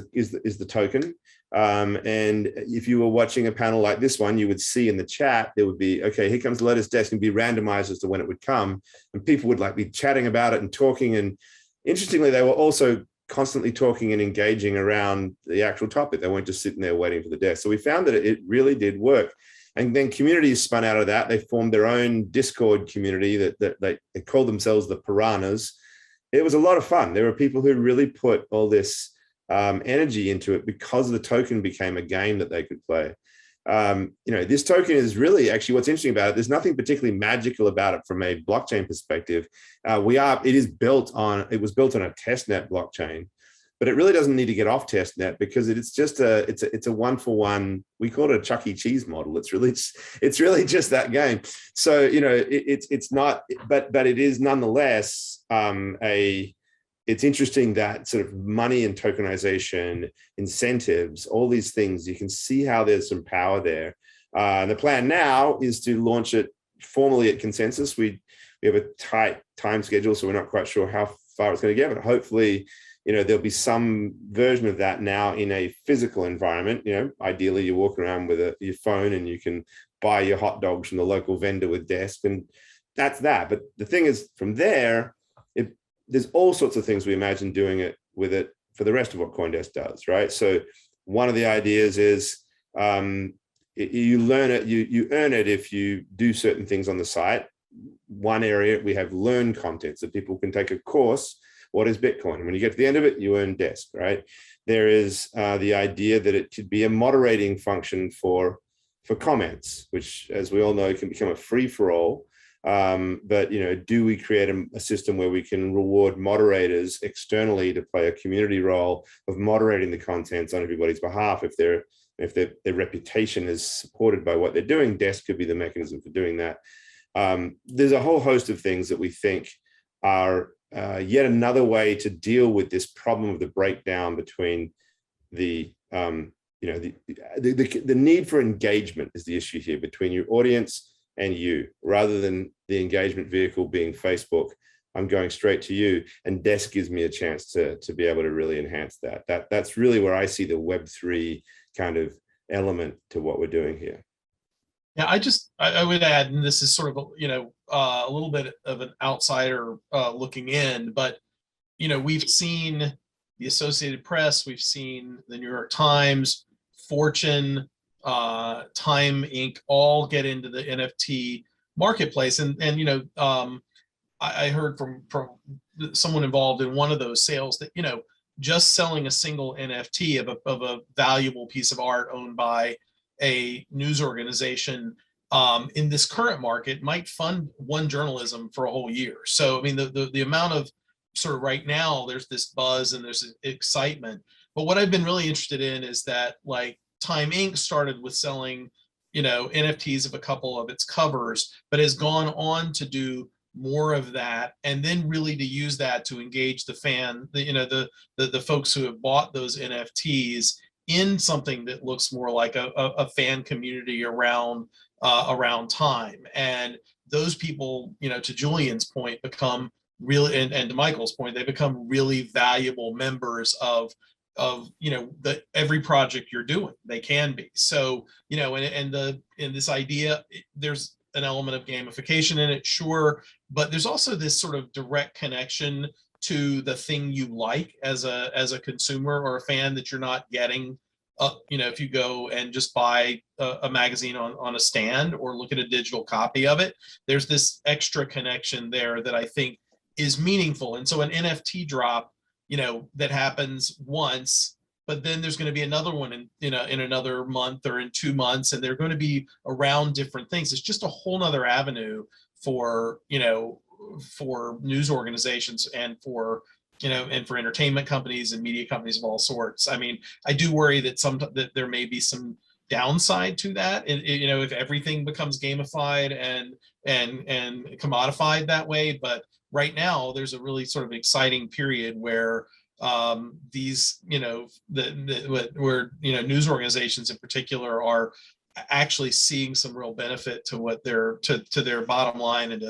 the token. And if you were watching a panel like this one, you would see in the chat, there would be, okay, here comes the latest desk, and be randomized as to when it would come. And people would like be chatting about it and talking. And interestingly, they were also constantly talking and engaging around the actual topic. They weren't just sitting there waiting for the desk. So we found that it really did work. And then communities spun out of that. They formed their own Discord community that they called themselves the Piranhas. It was a lot of fun. There were people who really put all this energy into it because the token became a game that they could play. This token is really actually what's interesting about it. There's nothing particularly magical about it from a blockchain perspective. It was built on a testnet blockchain, but it really doesn't need to get off testnet because it's just it's a one-for-one. We call it a Chuck E. Cheese model. It's really just that game. So it's not, but it is nonetheless it's interesting that sort of money and tokenization, incentives, all these things, you can see how there's some power there. The plan now is to launch it formally at Consensus. We have a tight time schedule, so we're not quite sure how far it's going to get, but hopefully, there'll be some version of that now in a physical environment. Ideally, you're walking around with your phone and you can buy your hot dogs from the local vendor with desk, and that's that. But the thing is, from there, there's all sorts of things we imagine doing it with it for the rest of what CoinDesk does, right? So one of the ideas is you learn it, you earn it if you do certain things on the site. One area, we have learn content, so people can take a course. What is Bitcoin? And when you get to the end of it, you earn desk, right? There is the idea that it could be a moderating function for comments, which, as we all know, can become a free-for-all. But do we create a system where we can reward moderators externally to play a community role of moderating the contents on everybody's behalf? If their reputation is supported by what they're doing, desk could be the mechanism for doing that. There's a whole host of things that we think are yet another way to deal with this problem of the breakdown between the need for engagement is the issue here between your audience and you, rather than the engagement vehicle being Facebook. I'm going straight to you, and desk gives me a chance to be able to really enhance that. That's really where I see the Web3 kind of element to what we're doing here. Yeah, I would add, and this is sort of a little bit of an outsider looking in, but we've seen the Associated Press, we've seen the New York Times, Fortune, Time Inc. all get into the NFT marketplace, and I heard from someone involved in one of those sales that just selling a single NFT of a valuable piece of art owned by a news organization in this current market might fund one journalism for a whole year. So I mean, the amount of sort of right now, there's this buzz and there's excitement, but what I've been really interested in is that, like, Time Inc. started with selling, NFTs of a couple of its covers, but has gone on to do more of that, and then really to use that to engage the fan, the folks who have bought those NFTs in something that looks more like a fan community around time. And those people, to Julian's point, become really, and to Michael's point, they become really valuable members of every project you're doing. They can be. So, in this idea, there's an element of gamification in it, sure, but there's also this sort of direct connection to the thing you like as a consumer or a fan that you're not getting. You know, if you go and just buy a magazine on a stand or look at a digital copy of it, there's this extra connection there that I think is meaningful. And so an NFT drop, you know, that happens once, but then there's going to be another one in another month or in 2 months, and they're going to be around different things. It's just a whole nother avenue for, you know, for news organizations and for, you know, and for entertainment companies and media companies of all sorts. I mean, I do worry that there may be some downside to that. You know, if everything becomes gamified and commodified that way. But right now, there's a really sort of exciting period where these, you know, where, you know, news organizations in particular are actually seeing some real benefit to what they're to their bottom line and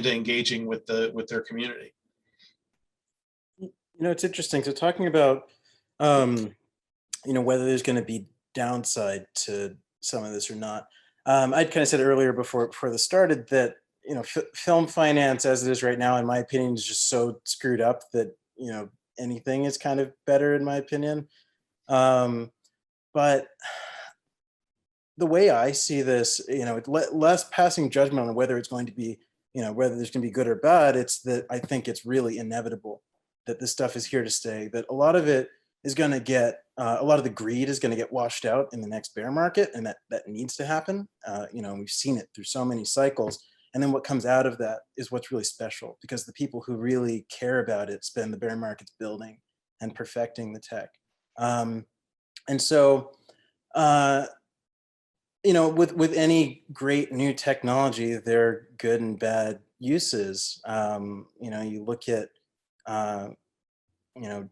to engaging with their community. You know, it's interesting. So talking about, you know, whether there's going to be downside to some of this or not. I'd kind of said earlier before this started that, you know, film finance as it is right now, in my opinion, is just so screwed up that, you know, anything is kind of better in my opinion. But the way I see this, you know, less passing judgment on whether it's going to be, you know, whether there's going to be good or bad. It's that I think it's really inevitable that this stuff is here to stay, that a lot of it is going to get, a lot of the greed is going to get washed out in the next bear market, and that needs to happen. You know, we've seen it through so many cycles. And then what comes out of that is what's really special, because the people who really care about it spend the bear markets building and perfecting the tech. And so, you know, with any great new technology, there are good and bad uses. You know, you look at, you know,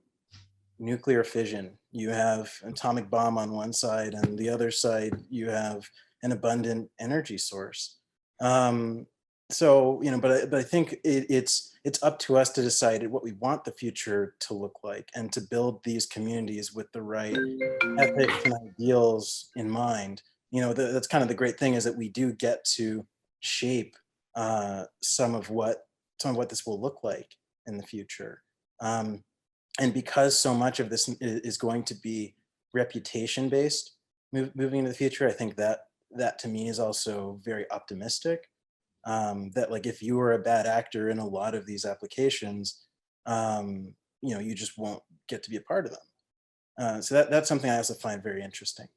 nuclear fission. You have an atomic bomb on one side, and the other side you have an abundant energy source. So, you know, but I think it's up to us to decide what we want the future to look like, and to build these communities with the right ethics and ideals in mind. You know, that's kind of the great thing, is that we do get to shape some of what this will look like in the future. And because so much of this is going to be reputation based moving into the future, I think that to me is also very optimistic. That, like, if you were a bad actor in a lot of these applications, you know, you just won't get to be a part of them. So that's something I also find very interesting.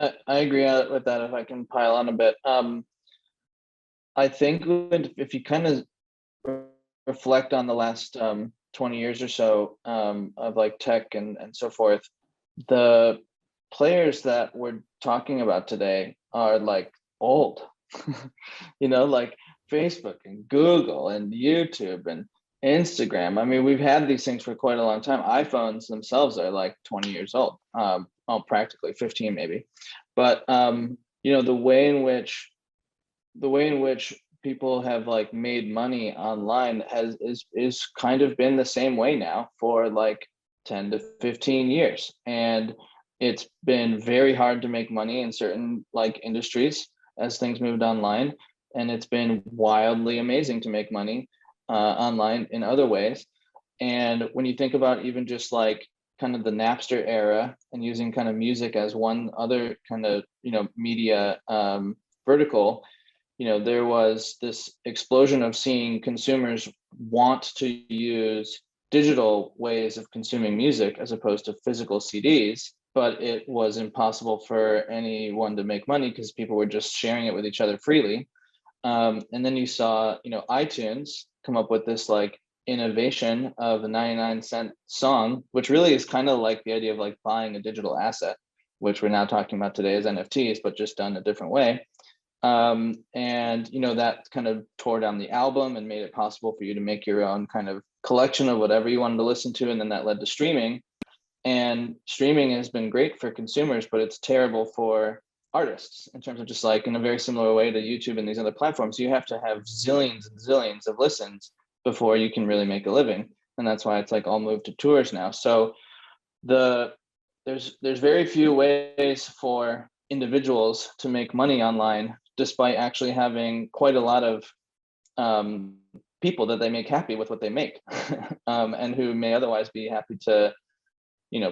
I agree with that. If I can pile on a bit, I think if you kind of reflect on the last 20 years or so of like tech and so forth, the players that we're talking about today are like old. You know, like Facebook and Google and YouTube and Instagram. I mean, we've had these things for quite a long time. iPhones themselves are like 20 years old, practically 15 maybe. But you know, the way in which people have like made money online is kind of been the same way now for like 10 to 15 years, and it's been very hard to make money in certain like industries as things moved online, and it's been wildly amazing to make money online in other ways. And when you think about even just like kind of the Napster era and using kind of music as one other kind of, you know, media vertical, you know, there was this explosion of seeing consumers want to use digital ways of consuming music as opposed to physical CDs, but it was impossible for anyone to make money because people were just sharing it with each other freely. And then you saw, you know, iTunes come up with this like innovation of a 99-cent song, which really is kind of like the idea of like buying a digital asset, which we're now talking about today as NFTs, but just done a different way. And, you know, that kind of tore down the album and made it possible for you to make your own kind of collection of whatever you wanted to listen to. And then that led to streaming. And streaming has been great for consumers, but it's terrible for artists in terms of just like in a very similar way to YouTube and these other platforms. You have to have zillions and zillions of listens before you can really make a living. And that's why it's like all moved to tours now. So there's very few ways for individuals to make money online, despite actually having quite a lot of people that they make happy with what they make, and who may otherwise be happy to,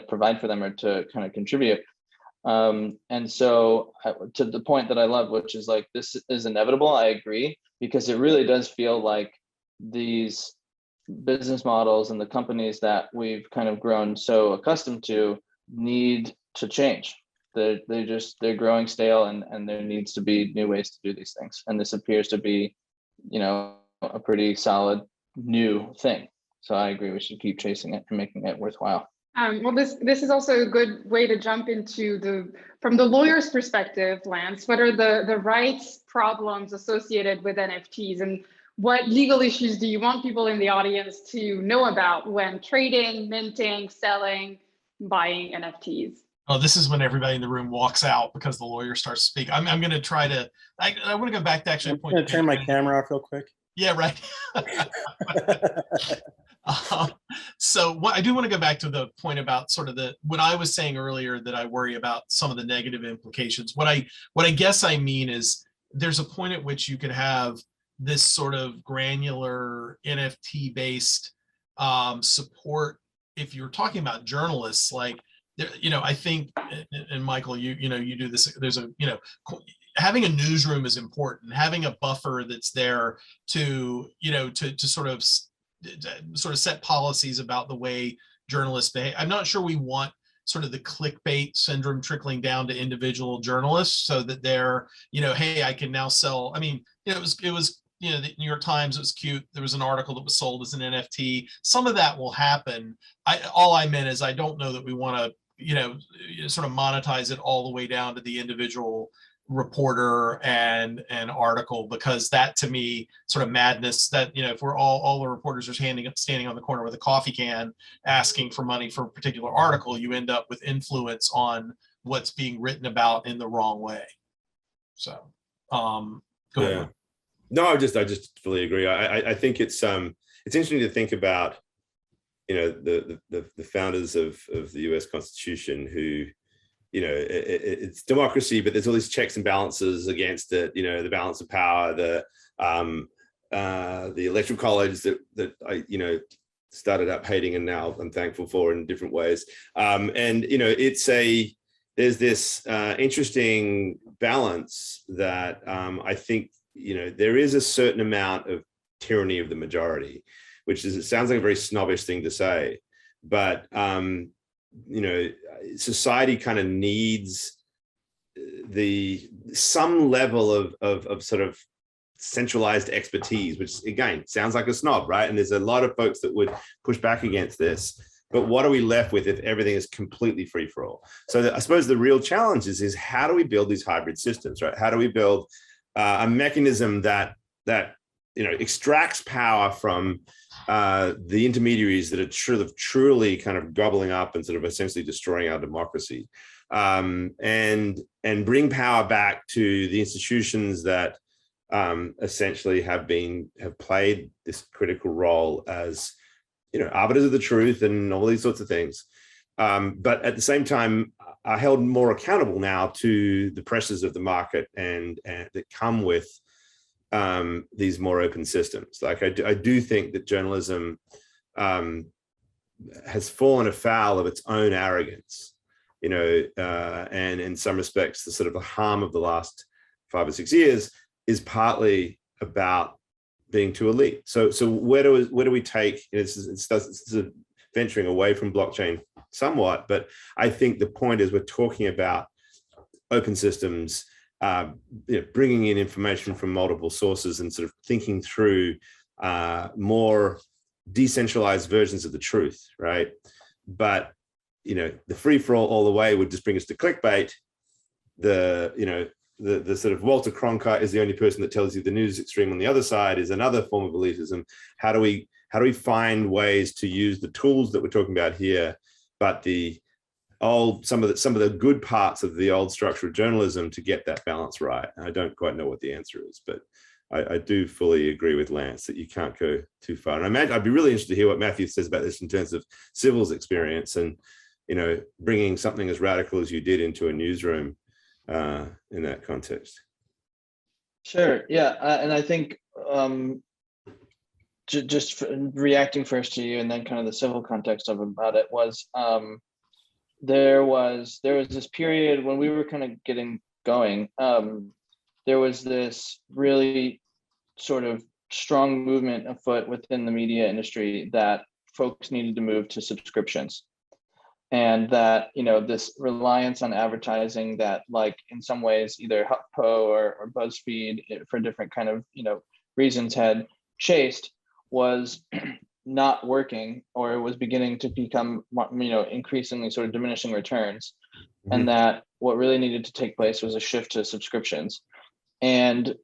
provide for them or to kind of contribute. And so to the point that I love, which is like, this is inevitable, I agree, because it really does feel like these business models and the companies that we've kind of grown so accustomed to need to change. They're growing stale, and there needs to be new ways to do these things. And this appears to be, a pretty solid new thing. So I agree, we should keep chasing it and making it worthwhile. Well, this is also a good way to jump into from the lawyer's perspective, Lance. What are the rights problems associated with NFTs, and what legal issues do you want people in the audience to know about when trading, minting, selling, buying NFTs? Oh, this is when everybody in the room walks out because the lawyer starts to speak. I'm going to try to, I want to go back to actually I'm going to turn my camera off real quick. Yeah, right. So I do want to go back to the point about sort of what I was saying earlier, that I worry about some of the negative implications. What I guess I mean is, there's a point at which you could have this sort of granular NFT based support. If you're talking about journalists, like, I think, and Michael, you do this, there's having a newsroom is important. Having a buffer that's there to sort of set policies about the way journalists behave. I'm not sure we want sort of the clickbait syndrome trickling down to individual journalists, so that they're, hey, I can now sell. I mean, it was the New York Times, it was cute. There was an article that was sold as an NFT. Some of that will happen. All I meant is, I don't know that we want to, sort of monetize it all the way down to the individual reporter and an article, because that, to me, sort of madness, that, if we're all the reporters are standing on the corner with a coffee can asking for money for a particular article, you end up with influence on what's being written about in the wrong way. So, go ahead. No, I just fully agree. I think it's interesting to think about, the founders of the US Constitution, who, it's democracy, but there's all these checks and balances against it. The balance of power, the electoral college that I started up hating, and now I'm thankful for in different ways. And there's this interesting balance that I think there is a certain amount of tyranny of the majority, which is, it sounds like a very snobbish thing to say, but society kind of needs some level of sort of centralized expertise, which again sounds like a snob, right? And there's a lot of folks that would push back against this. But what are we left with if everything is completely free for all? So I suppose the real challenge is how do we build these hybrid systems, right? How do we build a mechanism that extracts power from the intermediaries that are truly kind of gobbling up and sort of essentially destroying our democracy, and bring power back to the institutions that essentially have played this critical role as arbiters of the truth and all these sorts of things, but at the same time are held more accountable now to the pressures of the market and that come with these more open systems. Like I do think that journalism has fallen afoul of its own arrogance, and in some respects, the sort of the harm of the last 5 or 6 years is partly about being too elite. So where do we take? It's venturing away from blockchain somewhat, but I think the point is we're talking about open systems. Bringing in information from multiple sources and sort of thinking through more decentralized versions of the truth, right? But the free for all the way would just bring us to clickbait. The sort of Walter Cronkite is the only person that tells you the news extreme on the other side is another form of elitism. How do we find ways to use the tools that we're talking about here, but some of the good parts of the old structure of journalism to get that balance right? I don't quite know what the answer is, but I do fully agree with Lance that you can't go too far. And I'd be really interested to hear what Matthew says about this in terms of Civil's experience and bringing something as radical as you did into a newsroom in that context. Sure. Yeah, and I think reacting first to you and then kind of the civil context of about it was, there was this period when we were kind of getting going. There was this really sort of strong movement afoot within the media industry that folks needed to move to subscriptions, and that, you know, this reliance on advertising that, like, in some ways either HuffPo or BuzzFeed, for different kind of, you know, reasons, had chased, was not working, or it was beginning to become, you know, increasingly sort of diminishing returns. And that what really needed to take place was a shift to subscriptions. And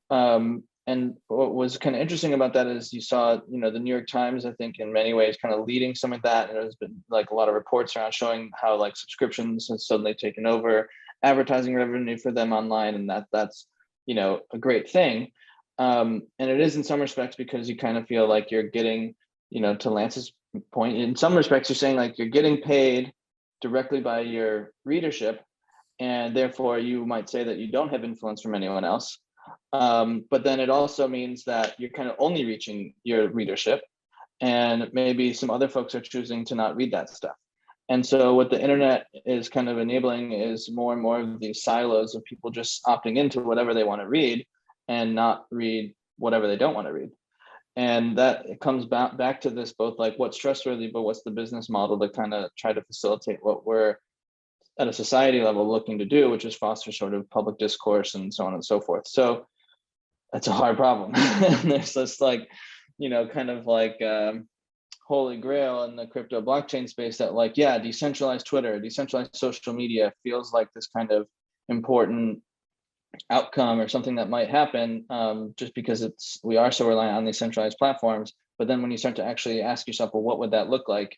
what was kind of interesting about that is you saw, you know, the New York Times, I think, in many ways kind of leading some of that. And there's been like a lot of reports around showing how like subscriptions has suddenly taken over advertising revenue for them online, and that's, you know, a great thing. And it is in some respects because you kind of feel like you're getting, you know, to Lance's point, in some respects you're saying like you're getting paid directly by your readership, and therefore you might say that you don't have influence from anyone else. But then it also means that you're kind of only reaching your readership, and maybe some other folks are choosing to not read that stuff. And so what the internet is kind of enabling is more and more of these silos of people just opting into whatever they want to read and not read whatever they don't want to read. And that it comes back to this, both like what's trustworthy, but what's the business model to kind of try to facilitate what we're at a society level looking to do, which is foster sort of public discourse and so on and so forth. So that's a hard problem. There's this like, you know, kind of like holy grail in the crypto blockchain space that like, yeah, decentralized Twitter, decentralized social media feels like this kind of important outcome or something that might happen, just because we are so reliant on these centralized platforms. But then when you start to actually ask yourself, well, what would that look like?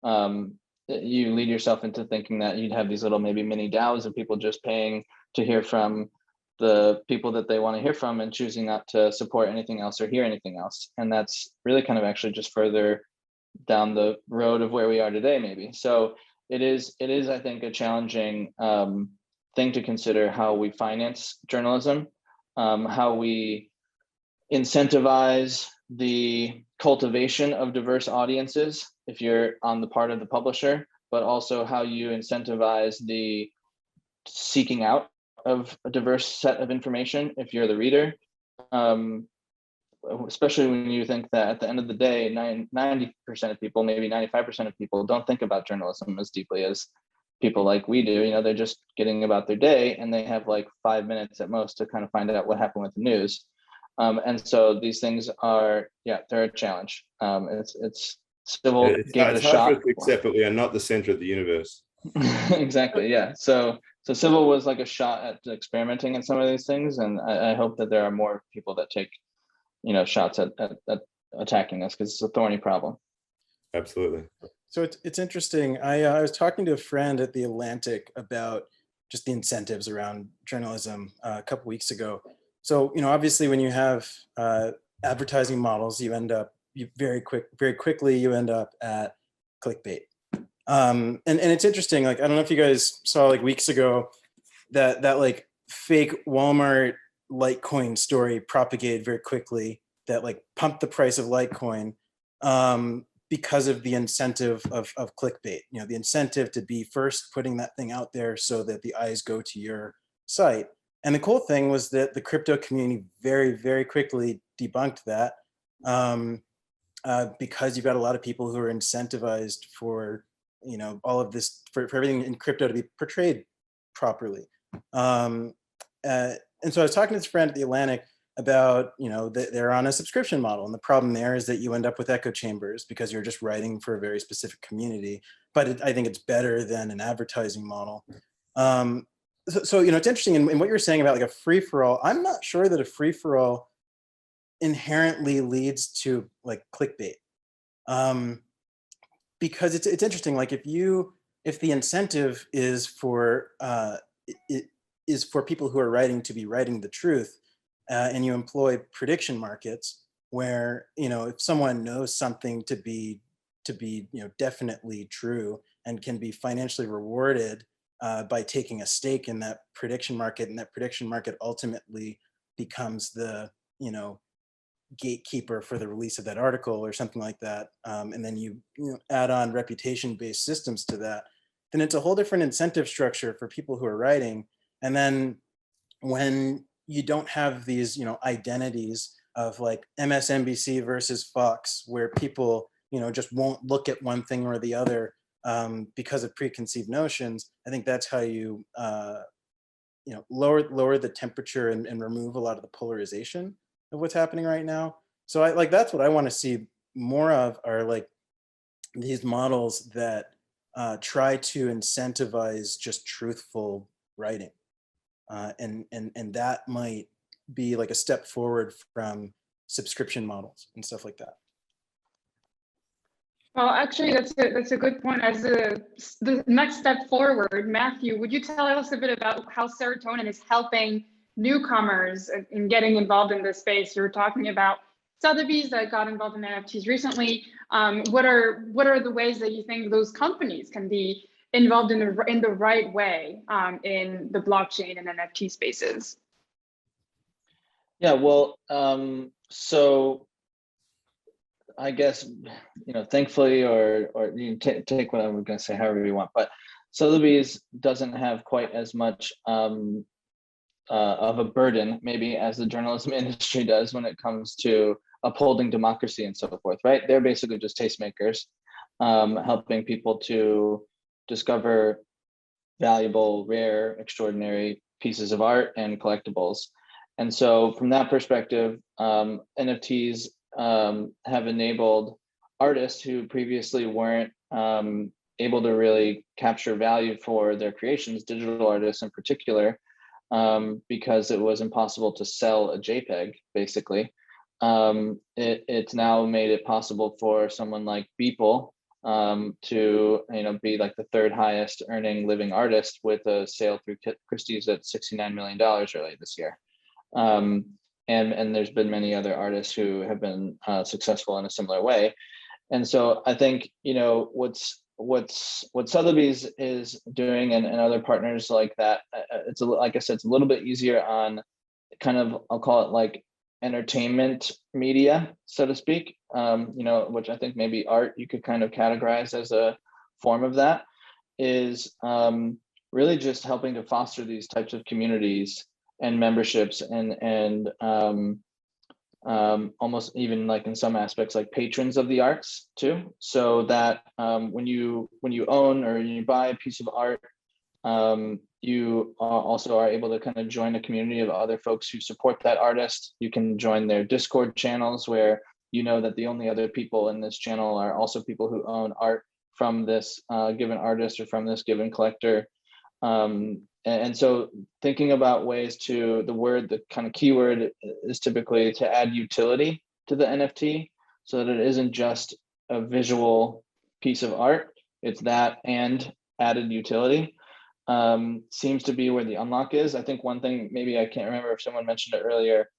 You lead yourself into thinking that you'd have these little maybe mini DAOs of people just paying to hear from the people that they want to hear from and choosing not to support anything else or hear anything else. And that's really kind of actually just further down the road of where we are today, maybe. So it is, I think, a challenging thing to consider how we finance journalism, how we incentivize the cultivation of diverse audiences if you're on the part of the publisher, but also how you incentivize the seeking out of a diverse set of information if you're the reader. Especially when you think that at the end of the day, 90% of people, maybe 95% of people don't think about journalism as deeply as people like we do. You know, they're just getting about their day and they have like 5 minutes at most to kind of find out what happened with the news. And so these things are, yeah, they're a challenge. It's Civil gave it a shot. It's hard for us to accept, but we are not the center of the universe. Exactly, yeah. So Civil was like a shot at experimenting in some of these things, and I hope that there are more people that take, you know, shots at attacking us, because it's a thorny problem. Absolutely. So it's interesting. I was talking to a friend at the Atlantic about just the incentives around journalism a couple weeks ago. So, you know, obviously when you have advertising models, you end up very quickly you end up at clickbait. And it's interesting. Like, I don't know if you guys saw like weeks ago that like fake Walmart Litecoin story propagated very quickly that like pumped the price of Litecoin because of the incentive of clickbait. You know, the incentive to be first putting that thing out there so that the eyes go to your site. And the cool thing was that the crypto community very, very quickly debunked that because you've got a lot of people who are incentivized for, you know, all of this, for everything in crypto to be portrayed properly. And so I was talking to this friend at the Atlantic about, you know, they're on a subscription model. And the problem there is that you end up with echo chambers because you're just writing for a very specific community. But I think it's better than an advertising model. So, you know, it's interesting in what you're saying about like a free-for-all. I'm not sure that a free-for-all inherently leads to like clickbait. Because it's interesting, like if the incentive is for people who are writing to be writing the truth, and you employ prediction markets where, you know, if someone knows something to be you know, definitely true and can be financially rewarded by taking a stake in that prediction market, and that prediction market ultimately becomes the, you know, gatekeeper for the release of that article or something like that, and then you add on reputation-based systems to that, then it's a whole different incentive structure for people who are writing. And then when you don't have these, identities of like MSNBC versus Fox, where people, just won't look at one thing or the other because of preconceived notions, I think that's how you, lower the temperature and remove a lot of the polarization of what's happening right now. So that's what I want to see more of, are like these models that try to incentivize just truthful writing. And that might be like a step forward from subscription models and stuff like that. Well, actually, that's a good point. As the next step forward, Matthew, would you tell us a bit about how serotonin is helping newcomers in getting involved in this space? You were talking about Sotheby's that got involved in NFTs recently. What are the ways that you think those companies can be involved in the right way in the blockchain and NFT spaces? Yeah, well, so I guess, thankfully, or you take what I'm going to say however you want, but Sotheby's doesn't have quite as much of a burden maybe as the journalism industry does when it comes to upholding democracy and so forth, right? They're basically just tastemakers, helping people to discover valuable, rare, extraordinary pieces of art and collectibles. And so from that perspective, NFTs have enabled artists who previously weren't able to really capture value for their creations, digital artists in particular, because it was impossible to sell a JPEG, basically. It's now made it possible for someone like Beeple to be like the third highest earning living artist, with a sale through Christie's at $69 million early this year. And there's been many other artists who have been successful in a similar way. And so I think, what Sotheby's is doing, and other partners like that, like I said, it's a little bit easier on kind of, I'll call it like entertainment media, so to speak, which I think maybe art you could kind of categorize as a form of that, is really just helping to foster these types of communities and memberships, and almost even like in some aspects like patrons of the arts too, so that when you own or you buy a piece of art, you also are able to kind of join a community of other folks who support that artist. You can join their Discord channels, where that the only other people in this channel are also people who own art from this given artist or from this given collector. And so thinking about ways to, the kind of keyword is typically to add utility to the NFT, so that it isn't just a visual piece of art, it's that and added utility. Seems to be where the unlock is. I think one thing, maybe I can't remember if someone mentioned it earlier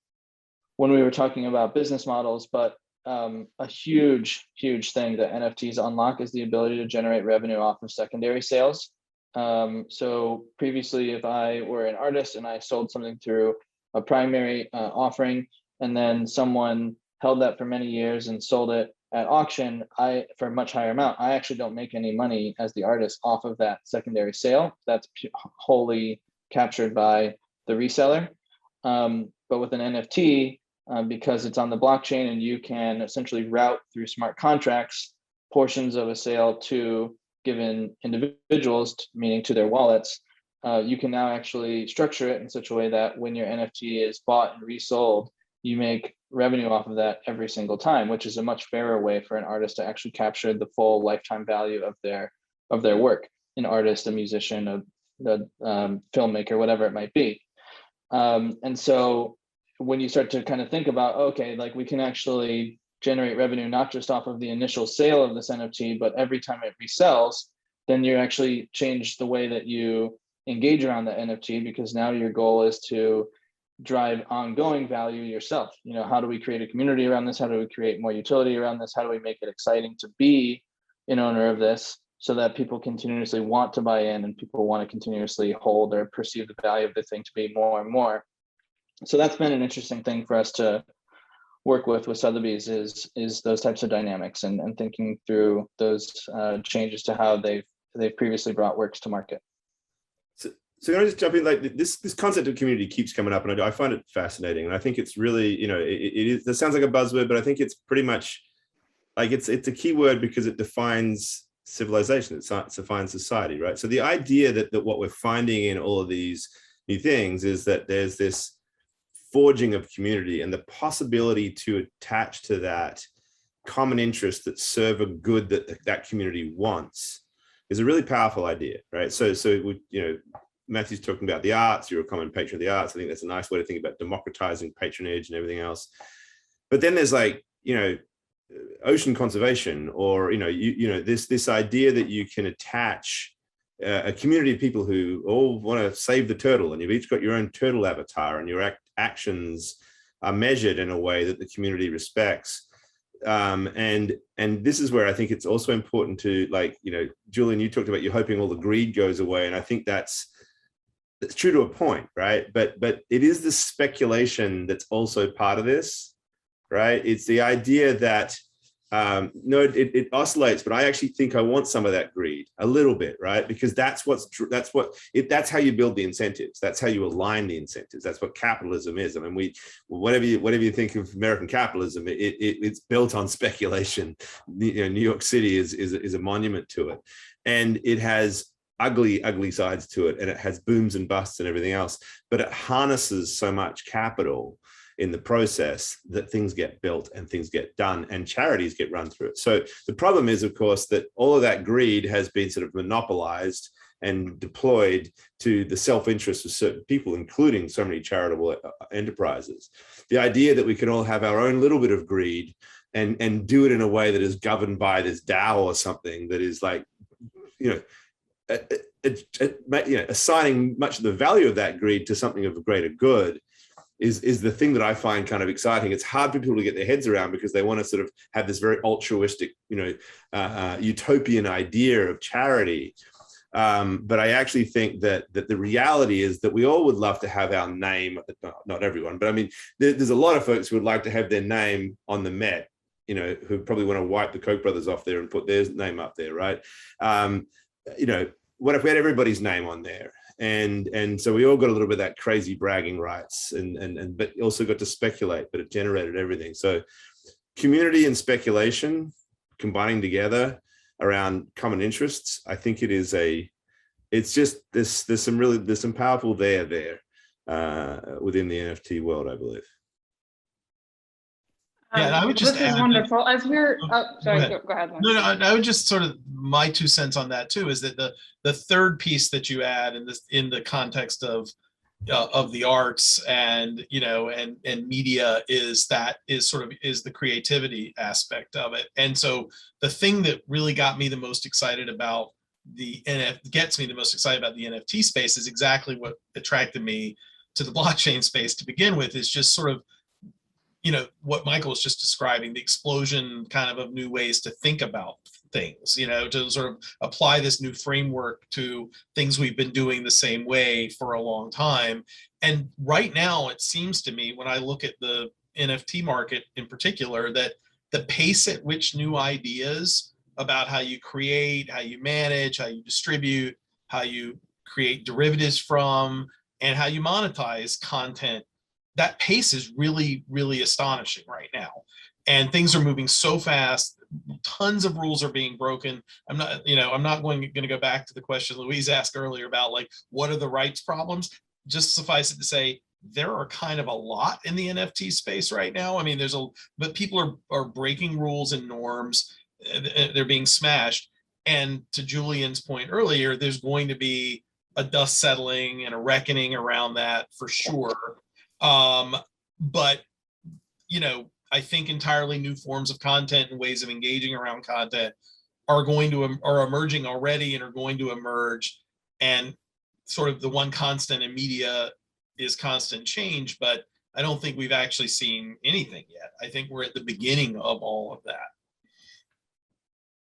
when we were talking about business models, but a huge thing that NFTs unlock is the ability to generate revenue off of secondary sales. So previously, if I were an artist and I sold something through a primary offering, and then someone held that for many years and sold it at auction, for a much higher amount, I actually don't make any money as the artist off of that secondary sale. That's wholly captured by the reseller. But with an NFT, because it's on the blockchain and you can essentially route through smart contracts portions of a sale to given individuals, meaning to their wallets, you can now actually structure it in such a way that when your NFT is bought and resold, you make revenue off of that every single time, which is a much fairer way for an artist to actually capture the full lifetime value of their work. An artist, a musician, a filmmaker, whatever it might be. And so when you start to kind of think about, okay, like we can actually generate revenue not just off of the initial sale of this NFT, but every time it resells, then you actually change the way that you engage around the NFT, because now your goal is to drive ongoing value yourself. How do we create a community around this? How do we create more utility around this? How do we make it exciting to be an owner of this, so that people continuously want to buy in and people want to continuously hold or perceive the value of the thing to be more and more? So that's been an interesting thing for us to work with Sotheby's is those types of dynamics and thinking through those changes to how they've previously brought works to market. So can I just jump in? Like this concept of community keeps coming up, and I find it fascinating. And I think it's really, it sounds like a buzzword, but I think it's pretty much like it's a key word because it defines civilization, it defines society, right? So the idea that what we're finding in all of these new things is that there's this forging of community and the possibility to attach to that common interest that serve a good that community wants is a really powerful idea, right? So Matthew's talking about the arts, you're a common patron of the arts. I think that's a nice way to think about democratizing patronage and everything else. But then there's like, ocean conservation, or, this idea that you can attach a community of people who all want to save the turtle, and you've each got your own turtle avatar, and your actions are measured in a way that the community respects. And this is where I think it's also important to, like, Julian, you talked about you're hoping all the greed goes away. And I think that's true to a point, right? But it is the speculation that's also part of this, right? It's the idea that, it oscillates, but I actually think I want some of that greed a little bit, right? Because that's how you build the incentives. That's how you align the incentives. That's what capitalism is. I mean, whatever you think of American capitalism, it's built on speculation. New York City is a monument to it, and it has ugly sides to it, and it has booms and busts and everything else, but it harnesses so much capital in the process that things get built and things get done and charities get run through it. So the problem is, of course, that all of that greed has been sort of monopolized and deployed to the self-interest of certain people, including so many charitable enterprises. The idea that we can all have our own little bit of greed and do it in a way that is governed by this Tao or something that is like, assigning much of the value of that greed to something of a greater good is the thing that I find kind of exciting. It's hard for people to get their heads around because they want to sort of have this very altruistic, utopian idea of charity. But I actually think that the reality is that we all would love to have our name, not everyone, but I mean, there's a lot of folks who would like to have their name on the Met, who probably want to wipe the Koch brothers off there and put their name up there, right? What if we had everybody's name on there? And so we all got a little bit of that crazy bragging rights, but also got to speculate, but it generated everything. So community and speculation combining together around common interests, I think there's some powerful there within the NFT world, I believe. Yeah, and I would just this is wonderful. As we're, sorry, go ahead. No, I would just sort of, my 2 cents on that too is that the third piece that you add in the context of the arts and media is the creativity aspect of it. And so the thing that really got me the most excited about the NFT space is exactly what attracted me to the blockchain space to begin with, is just sort of what Michael was just describing, the explosion kind of new ways to think about things, to sort of apply this new framework to things we've been doing the same way for a long time. And right now, it seems to me, when I look at the NFT market in particular, that the pace at which new ideas about how you create, how you manage, how you distribute, how you create derivatives from, and how you monetize content, that pace is really, really astonishing right now. And things are moving so fast. Tons of rules are being broken. I'm not going to go back to the question Louise asked earlier about, like, what are the rights problems? Just suffice it to say, there are kind of a lot in the NFT space right now. I mean, but people are breaking rules and norms. They're being smashed. And to Julian's point earlier, there's going to be a dust settling and a reckoning around that for sure. But I think entirely new forms of content and ways of engaging around content are emerging already and are going to emerge. And sort of the one constant in media is constant change, but I don't think we've actually seen anything yet. I think we're at the beginning of all of that.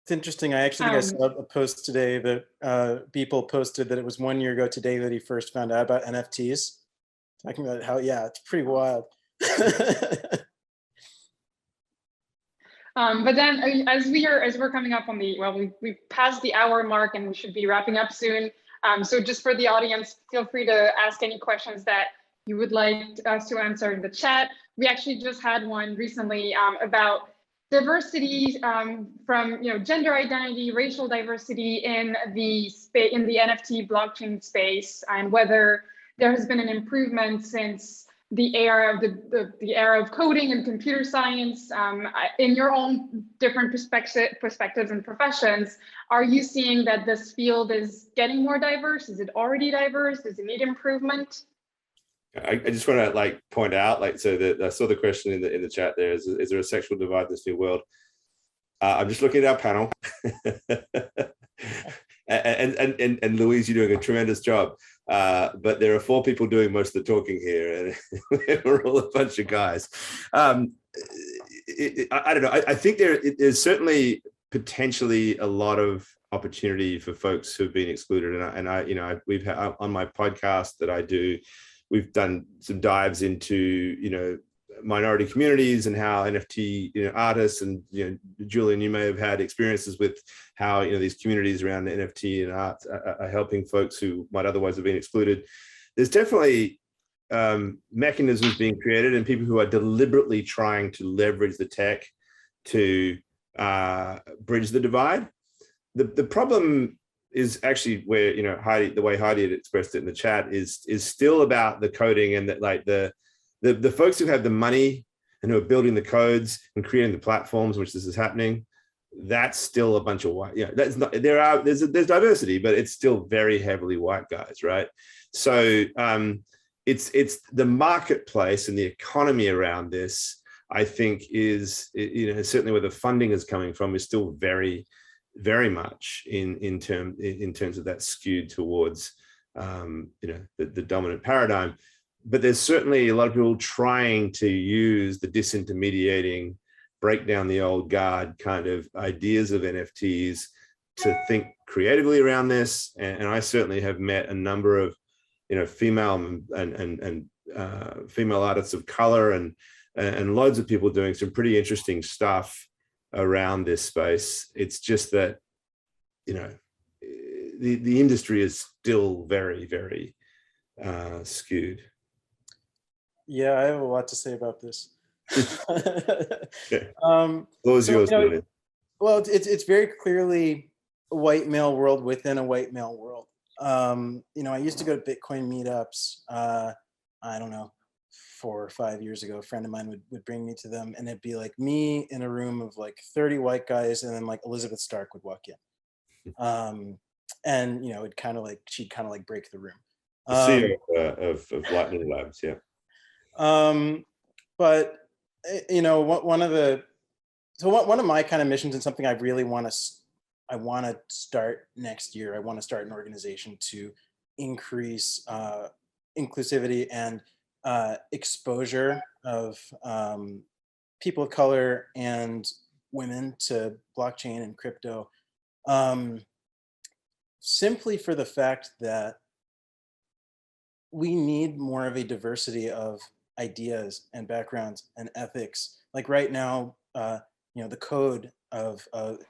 It's interesting. I actually think I saw a post today that people posted that it was 1 year ago today that he first found out about NFTs. Talking about how, yeah, it's pretty wild. But then as we're coming up on the, well, we passed the hour mark and we should be wrapping up soon. So just for the audience, feel free to ask any questions that you would like us to answer in the chat. We actually just had one recently about diversity from gender identity, racial diversity in the NFT blockchain space, and whether there has been an improvement since the era of the era of coding and computer science. In your own different perspectives and professions, are you seeing that this field is getting more diverse? Is it already diverse? Does it need improvement? I just want to like point out, like, so that I saw the question in the chat there. Is there a sexual divide in this new world? I'm just looking at our panel, and Louise, you're doing a tremendous job. But there are 4 people doing most of the talking here, and we're all a bunch of guys. I don't know. I think there's certainly potentially a lot of opportunity for folks who've been excluded, and we've had on my podcast that I do. We've done some dives into, minority communities and how NFT, artists, and, Julian, you may have had experiences with how, these communities around the NFT and art are helping folks who might otherwise have been excluded. There's definitely mechanisms being created and people who are deliberately trying to leverage the tech to bridge the divide. The problem is actually where, Heidi, the way Heidi had expressed it in the chat is still about the coding, and that, like, the folks who have the money and who are building the codes and creating the platforms which this is happening, that's still a bunch of white. That's not, there's diversity, but it's still very heavily white guys, right? So it's the marketplace and the economy around this, I think, is, certainly where the funding is coming from, is still very, very much in terms of that skewed towards the dominant paradigm. But there's certainly a lot of people trying to use the disintermediating, break down the old guard kind of ideas of NFTs to think creatively around this. And I certainly have met a number of female and female artists of color and loads of people doing some pretty interesting stuff around this space. It's just that, the industry is still very, very skewed. Yeah, I have a lot to say about this. Okay. What was yours, Julian? Well, it's very clearly a white male world within a white male world. I used to go to Bitcoin meetups, I don't know, 4 or 5 years ago. A friend of mine would bring me to them, and it'd be like me in a room of like 30 white guys, and then like Elizabeth Stark would walk in. And it'd kind of like, she'd kind of like break the room. The CEO of Lightning Labs, yeah. But one of my kind of missions, and something I really want to start next year. I want to start an organization to increase inclusivity and exposure of people of color and women to blockchain and crypto, simply for the fact that we need more of a diversity of ideas and backgrounds and ethics. Like right now, the code of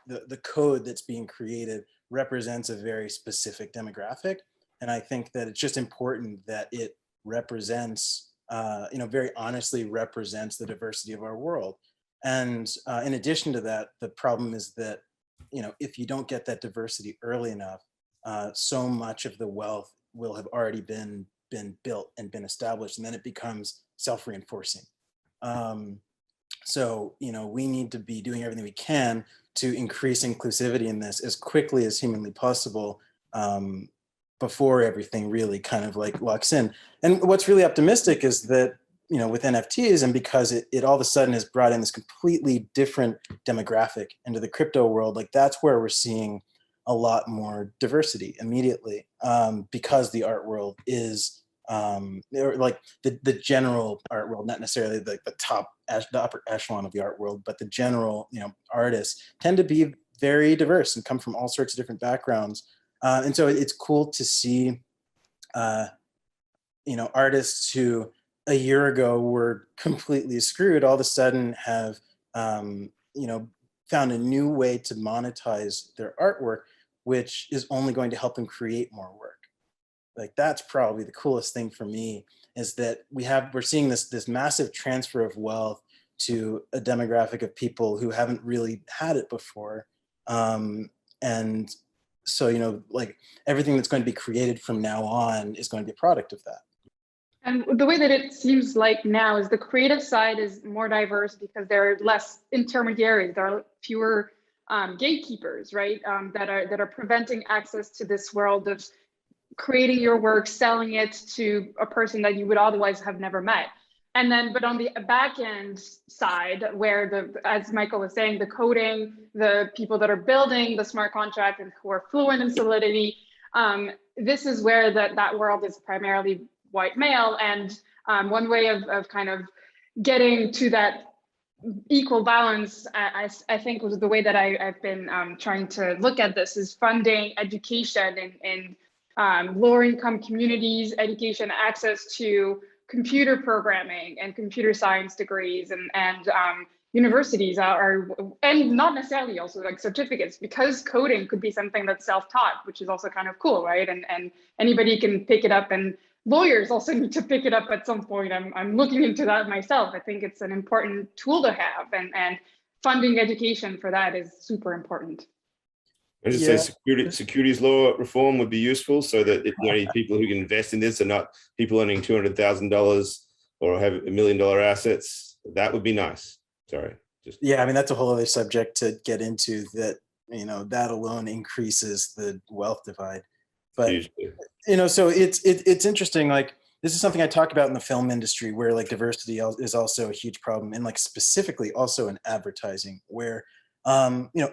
the code that's being created represents a very specific demographic, and I think that it's just important that it represents, very honestly represents the diversity of our world. And in addition to that, the problem is that, if you don't get that diversity early enough, so much of the wealth will have already been built and been established, and then it becomes self-reinforcing. So, we need to be doing everything we can to increase inclusivity in this as quickly as humanly possible, before everything really kind of like locks in. And what's really optimistic is that, with NFTs, and because it all of a sudden has brought in this completely different demographic into the crypto world, like that's where we're seeing a lot more diversity immediately, because the art world is, or like the general art world, not necessarily the upper echelon of the art world, but the general, artists tend to be very diverse and come from all sorts of different backgrounds. And so it's cool to see, artists who a year ago were completely screwed all of a sudden have, found a new way to monetize their artwork, which is only going to help them create more work. Like, that's probably the coolest thing for me, is that we're seeing this massive transfer of wealth to a demographic of people who haven't really had it before. And so, like, everything that's going to be created from now on is going to be a product of that. And the way that it seems like now is the creative side is more diverse because there are less intermediaries. There are fewer gatekeepers, right? That are preventing access to this world of creating your work, selling it to a person that you would otherwise have never met. And then, but on the back end side, where as Michael was saying, the coding, the people that are building the smart contract and who are fluent in Solidity, this is where that world is primarily white male. And one way of kind of getting to that equal balance, I think, was the way that I've been trying to look at this, is funding education in lower income communities, education, access to computer programming and computer science degrees, and universities and not necessarily also like certificates, because coding could be something that's self-taught, which is also kind of cool, right? And anybody can pick it up, and lawyers also need to pick it up at some point. I'm looking into that myself. I think it's an important tool to have, and funding education for that is super important. I just say securities law reform would be useful, so that people who can invest in this are not people earning $200,000 or have $1 million assets. That would be nice. Sorry. Yeah, I mean, that's a whole other subject to get into. That that alone increases the wealth divide. But so it's interesting. Like, this is something I talk about in the film industry, where like diversity is also a huge problem, and like specifically also in advertising, where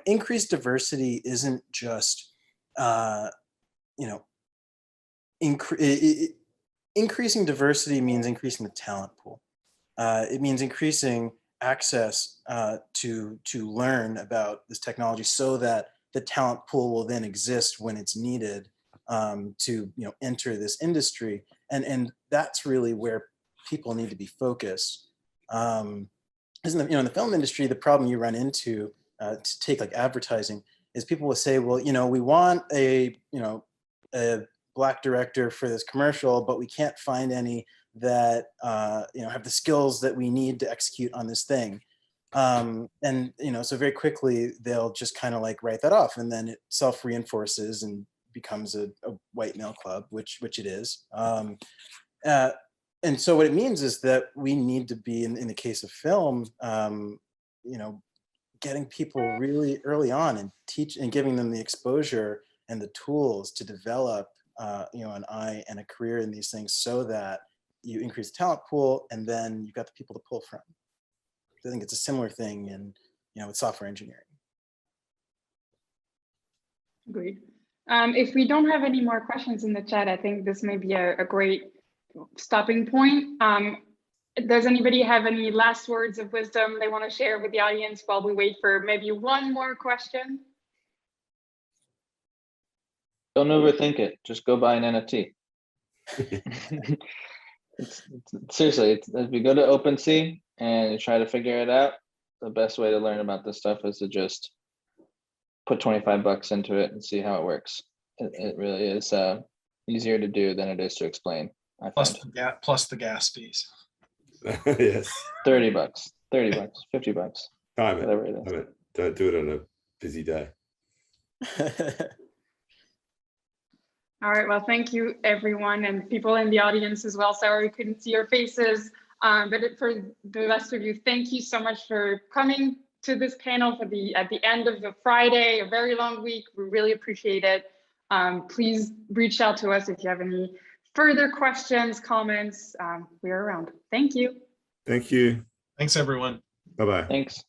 increased diversity isn't just increasing diversity means increasing the talent pool. It means increasing access to learn about this technology, so that the talent pool will then exist when it's needed to enter this industry, and that's really where people need to be focused. In the film industry, the problem you run into to take like advertising is people will say, well, we want a Black director for this commercial, but we can't find any that have the skills that we need to execute on this thing. And so very quickly they'll just kind of like write that off, and then it self-reinforces and becomes a white male club, which it is. And so what it means is that we need to be, in the case of film, getting people really early on and giving them the exposure and the tools to develop an eye and a career in these things, so that you increase the talent pool, and then you've got the people to pull from. I think it's a similar thing in with software engineering. Agreed. If we don't have any more questions in the chat, I think this may be a great stopping point. Does anybody have any last words of wisdom they want to share with the audience while we wait for maybe one more question? Don't overthink it. Just go buy an NFT. Seriously, if you go to OpenSea and you try to figure it out, the best way to learn about this stuff is to just put 25 bucks into it and see how it works. It really is easier to do than it is to explain. Plus the gas fees. Yes. 30 bucks, 50 bucks. Time whatever it is. Don't do it on a busy day. All right, well, thank you everyone, and people in the audience as well. Sorry we couldn't see your faces, but for the rest of you, thank you so much for coming to this panel at the end of the Friday, a very long week. We really appreciate it. Please reach out to us if you have any further questions, comments. We're around. Thank you. Thank you. Thanks, everyone. Bye-bye. Thanks.